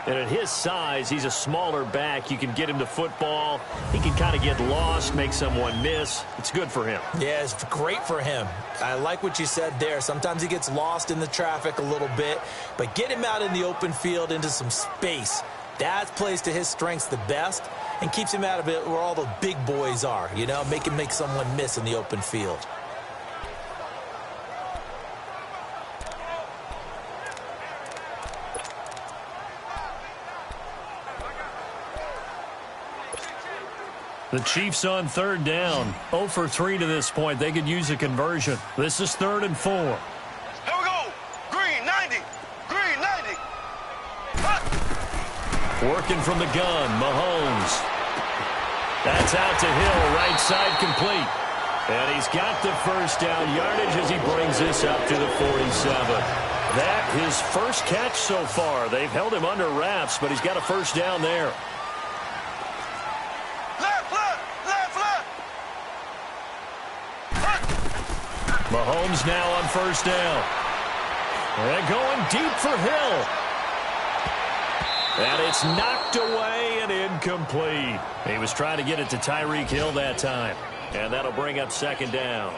And at his size, he's a smaller back. You can get him the football. He can kind of get lost, make someone miss. It's good for him. Yeah, it's great for him. I like what you said there. Sometimes he gets lost in the traffic a little bit, but get him out in the open field into some space. That plays to his strengths the best and keeps him out of it where all the big boys are, you know, make someone miss in the open field. The Chiefs on 3rd down. 0 for 3 to this point. They could use a conversion. This is 3rd and 4. Here we go. Green 90. Green 90. Working from the gun, Mahomes. That's out to Hill, right side complete. And he's got the 1st down yardage as he brings this up to the 47. That his first catch so far. They've held him under wraps, but he's got a 1st down there. Mahomes now on 1st down. And going deep for Hill. And it's knocked away and incomplete. He was trying to get it to Tyreek Hill that time. And that'll bring up second down.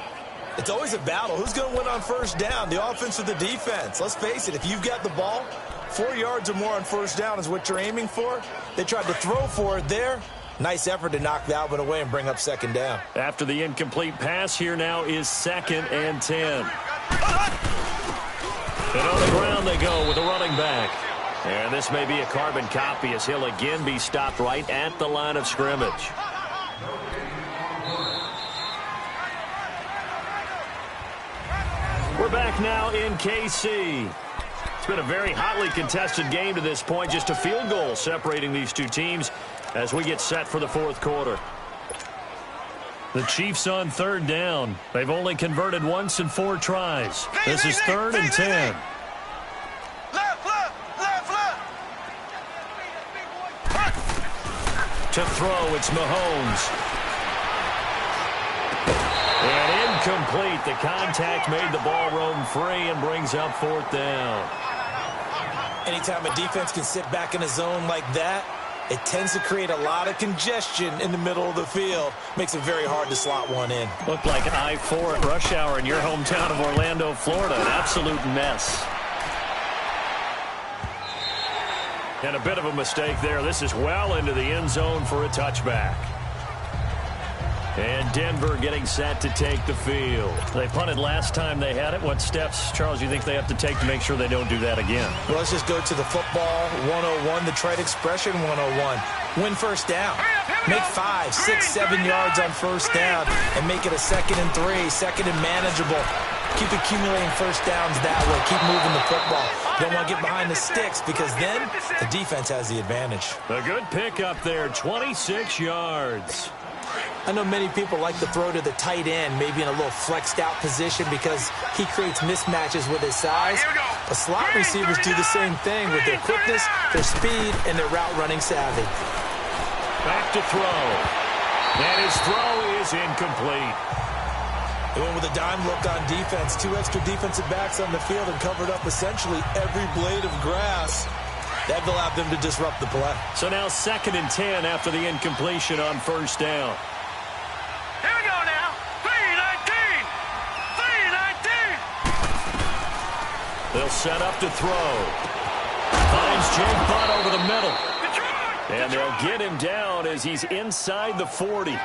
It's always a battle. Who's going to win on first down, the offense or the defense? Let's face it, if you've got the ball, 4 yards or more on first down is what you're aiming for. They tried to throw for it there. Nice effort to knock the Alvin away and bring up second down. After the incomplete pass, here now is 2nd and 10. And on the ground they go with a running back. And this may be a carbon copy as he'll again be stopped right at the line of scrimmage. We're back now in KC. It's been a very hotly contested game to this point. Just a field goal separating these two teams as we get set for the fourth quarter. The Chiefs on 3rd down. They've only converted once in 4 tries. This is 3rd and 10. To throw, it's Mahomes. And incomplete. The contact made the ball roam free and brings up 4th down. Anytime a defense can sit back in a zone like that, it tends to create a lot of congestion in the middle of the field. Makes it very hard to slot one in. Looked like I-4 at rush hour in your hometown of Orlando, Florida. An absolute mess. And a bit of a mistake there. This is well into the end zone for a touchback. And Denver getting set to take the field. They punted last time they had it. What steps, Charles, you think they have to take to make sure they don't do that again? Well, let's just go to the football 101, the trade expression 101. Win first down. Make 5, 6, 7 yards on first down and make it a 2nd and 3, 2nd and manageable. Keep accumulating first downs that way. Keep moving the football. You don't want to get behind the sticks because then the defense has the advantage. A good pick up there, 26 yards. I know many people like to throw to the tight end, maybe in a little flexed out position because he creates mismatches with his size. But slot receivers do the same thing with their quickness, their speed, and their route running savvy. Back to throw. And his throw is incomplete. They went with a dime look on defense. 2 extra defensive backs on the field and covered up essentially every blade of grass. That allowed them to disrupt the play. So now 2nd and 10 after the incompletion on first down. Here we go now. 3-19. 3-19. They'll set up to throw. Finds Jake Butt over the middle. And they'll get him down as he's inside the 40.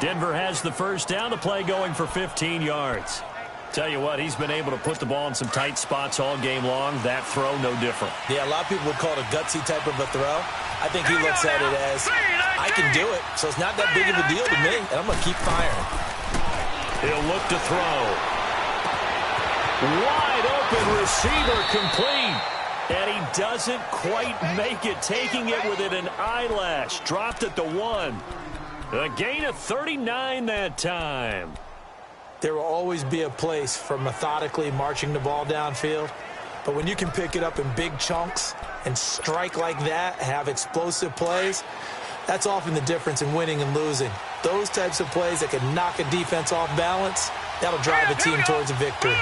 Denver has the first down. The play going for 15 yards. Tell you what, he's been able to put the ball in some tight spots all game long. That throw, no different. Yeah, a lot of people would call it a gutsy type of a throw. I think he looks at it as, I can do it, so it's not that big of a deal to me, and I'm going to keep firing. He'll look to throw. Wide open receiver complete. And he doesn't quite make it, taking it within an eyelash. Dropped at the 1. A gain of 39 that time. There will always be a place for methodically marching the ball downfield. But when you can pick it up in big chunks and strike like that, have explosive plays, that's often the difference in winning and losing. Those types of plays that can knock a defense off balance, that'll drive a team towards a victory.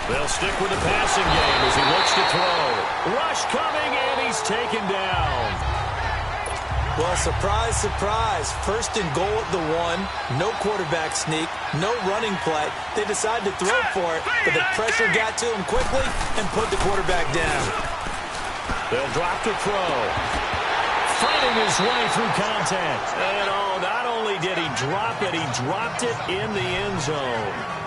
They'll stick with the passing game as he looks to throw. Rush coming, and he's taken down. Well, surprise, surprise. 1st and goal at the 1. No quarterback sneak. No running play. They decide to throw for it, but the pressure got to him quickly and put the quarterback down. They'll drop to throw. Fighting his way through contact. And not only did he drop it, he dropped it in the end zone.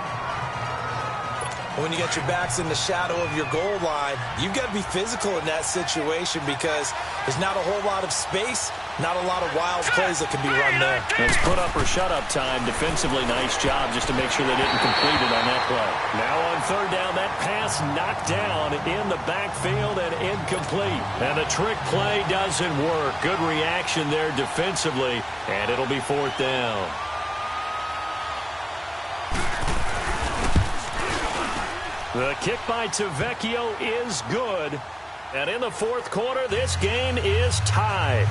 When you got your backs in the shadow of your goal line, you've got to be physical in that situation because there's not a whole lot of space, not a lot of wild plays that can be run there. It's put up or shut up time. Defensively, nice job just to make sure they didn't complete it on that play. Now on 3rd down, that pass knocked down in the backfield and incomplete. And the trick play doesn't work. Good reaction there defensively, and it'll be 4th down. The kick by Tavecchio is good. And in the 4th quarter, this game is tied.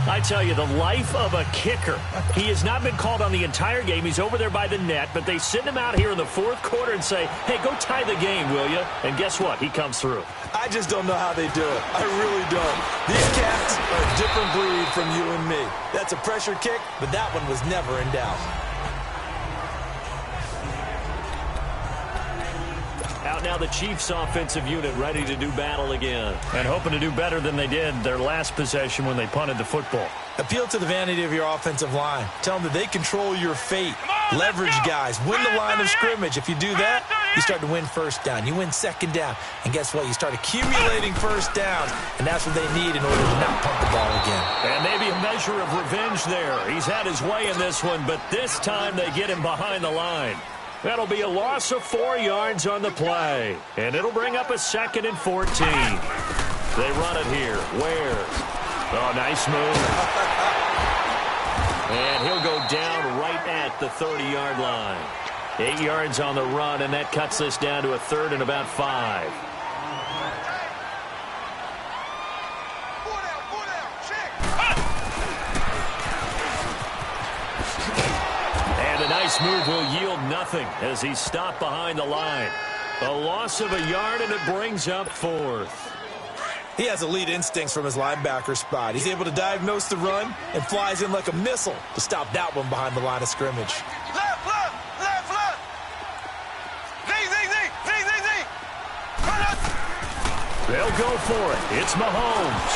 I tell you, the life of a kicker. He has not been called on the entire game. He's over there by the net, but they send him out here in the fourth quarter and say, hey, go tie the game, will you? And guess what? He comes through. I just don't know how they do it. I really don't. These cats are a different breed from you and me. That's a pressure kick, but that one was never in doubt. Out now the Chiefs offensive unit ready to do battle again. And hoping to do better than they did their last possession when they punted the football. Appeal to the vanity of your offensive line. Tell them that they control your fate. Leverage guys. Win the line of scrimmage. If you do that, you start to win first down. You win second down. And guess what? You start accumulating first downs. And that's what they need in order to not punt the ball again. And maybe a measure of revenge there. He's had his way in this one, but this time they get him behind the line. That'll be a loss of 4 yards on the play. And it'll bring up a 2nd and 14. They run it here. Where? Oh, nice move. And he'll go down right at the 30-yard line. 8 yards on the run, and that cuts this down to a 3rd and about 5. And a nice move will yield nothing as he's stopped behind the line. A loss of a yard, and it brings up 4th. He has elite instincts from his linebacker spot. He's able to diagnose the run and flies in like a missile to stop that one behind the line of scrimmage. Left, left, left, left. Z. Run up. They'll go for it. It's Mahomes.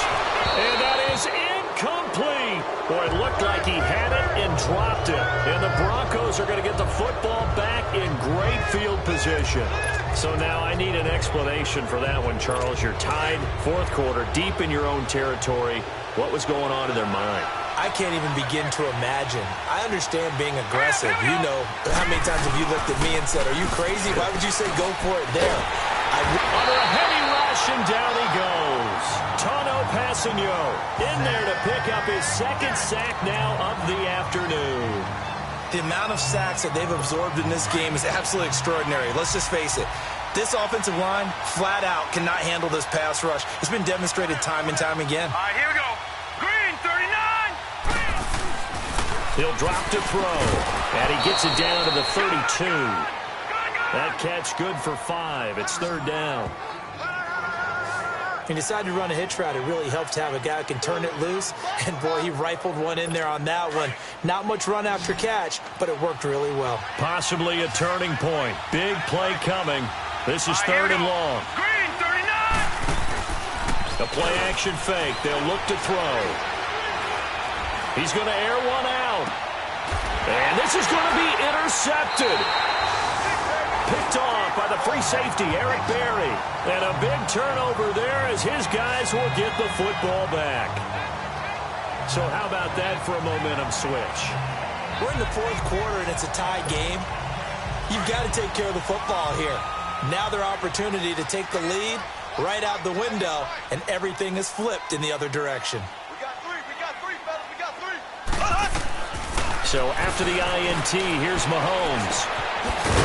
And that is incomplete. Boy, it looked like he had it and dropped it. And the Broncos are going to get the football back in great field position. So now I need an explanation for that one, Charles. You're tied, 4th quarter, deep in your own territory. What was going on in their mind? I can't even begin to imagine. I understand being aggressive. You know, how many times have you looked at me and said, are you crazy? Why would you say go for it there? Under a heavy rush, and down he goes. Tano Passigno in there to pick up his 2nd sack now of the afternoon. The amount of sacks that they've absorbed in this game is absolutely extraordinary. Let's just face it. This offensive line, flat out, cannot handle this pass rush. It's been demonstrated time and time again. All right, here we go. Green, 39. He'll drop to throw, and he gets it down to the 32. That catch good for 5. It's 3rd down. He decided to run a hitch route. It really helped to have a guy who can turn it loose. And, boy, he rifled one in there on that one. Not much run after catch, but it worked really well. Possibly a turning point. Big play coming. This is 3rd and long. Green, 39. A play-action fake. They'll look to throw. He's going to air one out. And this is going to be intercepted. Picked off by the free safety, Eric Berry. And a big turnover there as his guys will get the football back. So how about that for a momentum switch? We're in the 4th quarter, and it's a tie game. You've got to take care of the football here. Now their opportunity to take the lead right out the window, and everything is flipped in the other direction. We got three, fellas. We got 3. So after the INT, here's Mahomes.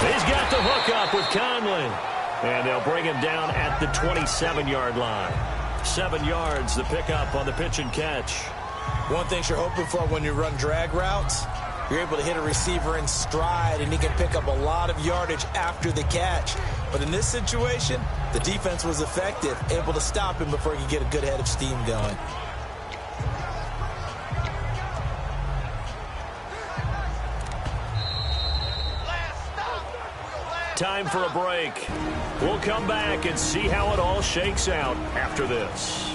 He's got the hook up with Conley. And they'll bring him down at the 27-yard line. 7 yards, the pickup on the pitch and catch. One thing you're hoping for when you run drag routes, you're able to hit a receiver in stride, and he can pick up a lot of yardage after the catch. But in this situation, the defense was effective, able to stop him before he could get a good head of steam going. Time for a break. We'll come back and see how it all shakes out after this.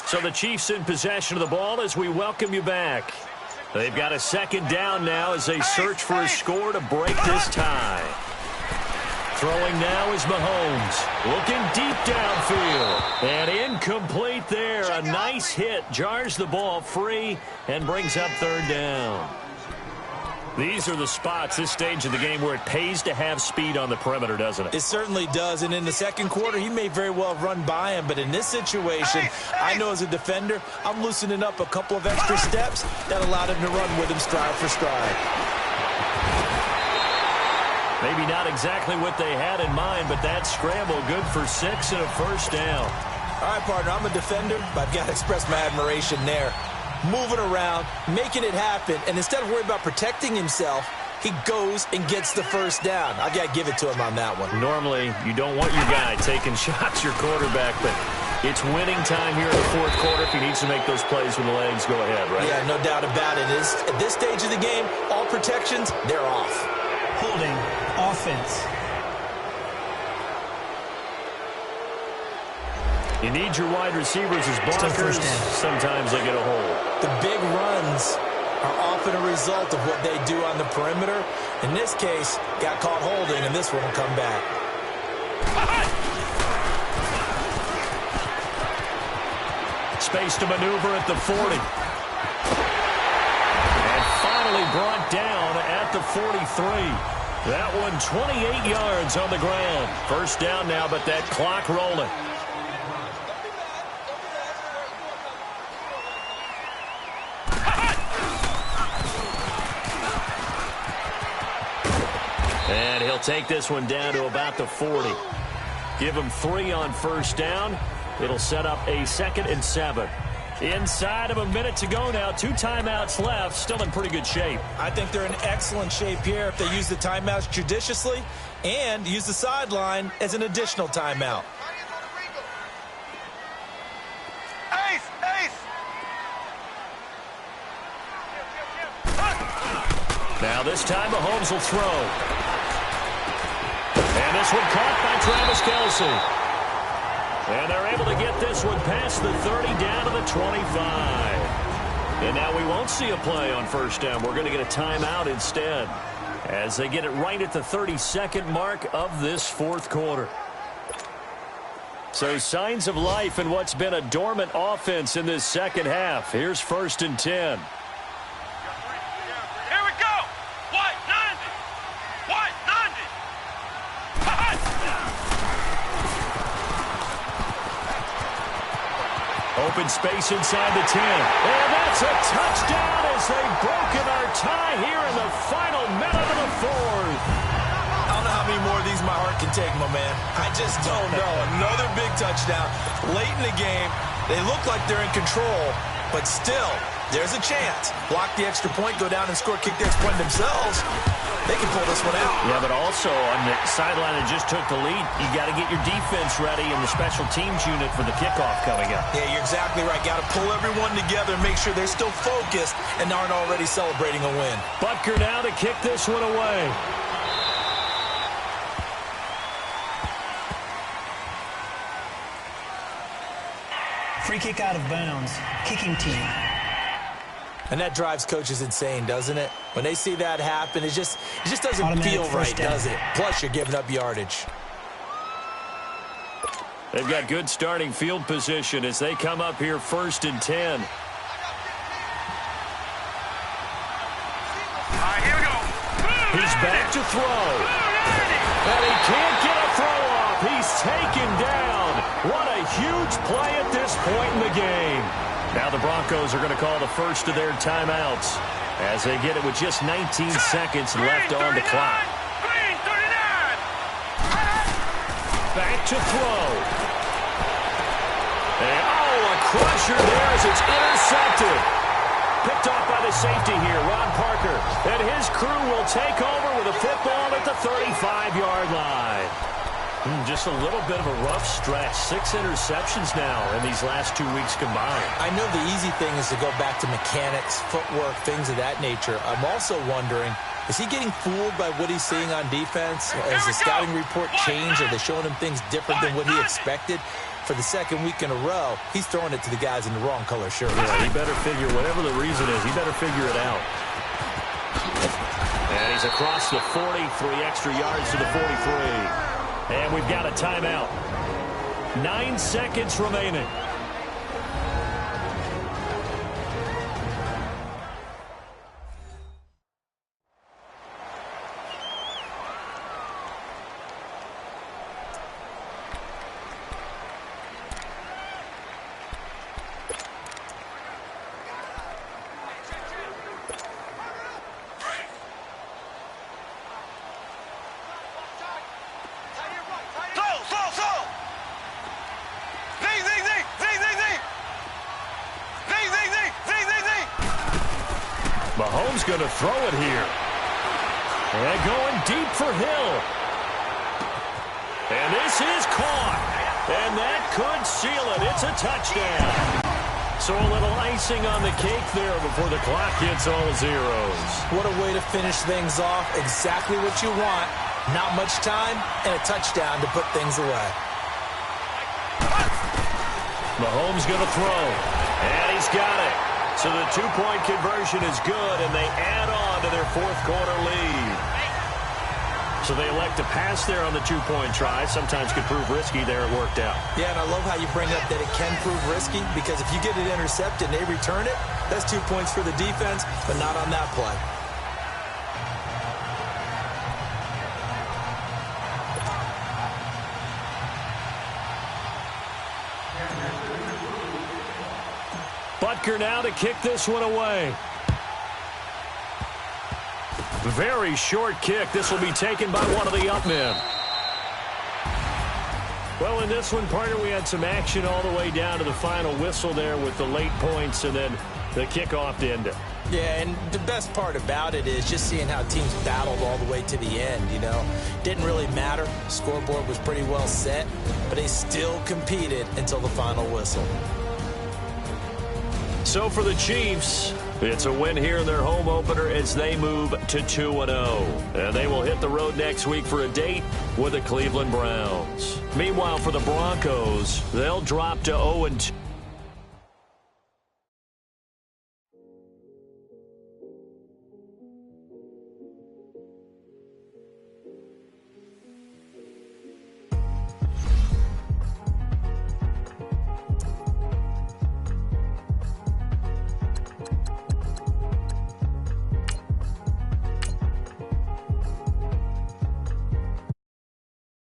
So the Chiefs in possession of the ball as we welcome you back. They've got a 2nd down now as they search for a score to break this tie. Throwing now is Mahomes. Looking deep downfield. And incomplete there. A nice hit. Jars the ball free and brings up 3rd down. These are the spots, this stage of the game, where it pays to have speed on the perimeter, doesn't it? It certainly does, and in the second quarter, he may very well have run by him, but in this situation, I know as a defender, I'm loosening up a couple of extra steps that allowed him to run with him stride for stride. Maybe not exactly what they had in mind, but that scramble good for 6 and a first down. All right, partner, I'm a defender, but I've got to express my admiration there. Moving around, making it happen, and instead of worrying about protecting himself, he goes and gets the first down. I've got to give it to him on that one. Normally, you don't want your guy taking shots, your quarterback, but it's winning time here in the fourth quarter. If he needs to make those plays with the legs, go ahead, right? Yeah, no doubt about it. At this stage of the game, all protections, they're off. Holding offense. You need your wide receivers as blockers. Sometimes they get a hold. The big runs are often a result of what they do on the perimeter. In this case, got caught holding, and this one will come back. Space to maneuver at the 40. And finally brought down at the 43. That one 28 yards on the ground. First down now, but that clock rolling. And he'll take this one down to about the 40. Give him 3 on first down. It'll set up a 2nd and 7. Inside of a minute to go now. 2 timeouts left. Still in pretty good shape. I think they're in excellent shape here if they use the timeouts judiciously and use the sideline as an additional timeout. Ace! Ace! Now this time Mahomes will throw. And this one caught by Travis Kelce. And they're able to get this one past the 30 down to the 25. And now we won't see a play on first down. We're going to get a timeout instead as they get it right at the 32nd mark of this fourth quarter. So signs of life in what's been a dormant offense in this second half. Here's 1st and 10. Here we go! White 90! White 90! Open space inside the 10. And that's a touchdown as they've broken our tie here in the final minute of the fourth. I don't know how many more of these my heart can take, my man. I just don't know. Another big touchdown. Late in the game, they look like they're in control, but still, there's a chance. Block the extra point, go down and score, kick the extra point themselves. They can pull this one out. Yeah, but also on the sideline that just took the lead, you got to get your defense ready in the special teams unit for the kickoff coming up. Yeah, you're exactly right. Got to pull everyone together and make sure they're still focused and aren't already celebrating a win. Butker now to kick this one away. Free kick out of bounds. Kicking team. And that drives coaches insane, doesn't it? When they see that happen, it just doesn't feel right, does it? Plus, you're giving up yardage. They've got good starting field position as they come up here 1st and 10. All right, here we go. He's back to throw. And he can't get a throw off. He's taken down. What a huge play at this point in the game. Now the Broncos are going to call the first of their timeouts as they get it with just 19 seconds left on the clock. Green 39! Back to throw. And, a crusher there as it's intercepted. Picked off by the safety here, Ron Parker. And his crew will take over with a football at the 35-yard line. Just a little bit of a rough stretch. 6 interceptions now in these last 2 weeks combined. I know the easy thing is to go back to mechanics, footwork, things of that nature. I'm also wondering, is he getting fooled by what he's seeing on defense? Has the scouting report changed? Are they showing him things different than what he expected? For the second week in a row, he's throwing it to the guys in the wrong color shirt. Yeah, he better figure, whatever the reason is, he better figure it out. And he's across the 40, 3 extra yards to the 43. And we've got a timeout. 9 seconds remaining. Mahomes going to throw it here. And going deep for Hill. And this is caught. And that could seal it. It's a touchdown. So a little icing on the cake there before the clock hits all zeros. What a way to finish things off. Exactly what you want. Not much time and a touchdown to put things away. Mahomes going to throw. And he's got it. So the two-point conversion is good, and they add on to their fourth quarter lead. So they elect to pass there on the two-point try. Sometimes could prove risky. There it worked out. Yeah, and I love how you bring up that it can prove risky, because if you get it intercepted and they return it, that's 2 points for the defense, but not on that play. Butker now to kick this one away. Very short kick. This will be taken by one of the up men. Well, in this one, partner, we had some action all the way down to the final whistle there with the late points and then the kickoff to end it. Yeah, and the best part about it is just seeing how teams battled all the way to the end, you know. Didn't really matter. Scoreboard was pretty well set, but they still competed until the final whistle. So for the Chiefs, it's a win here in their home opener as they move to 2-0. And they will hit the road next week for a date with the Cleveland Browns. Meanwhile, for the Broncos, they'll drop to 0-2.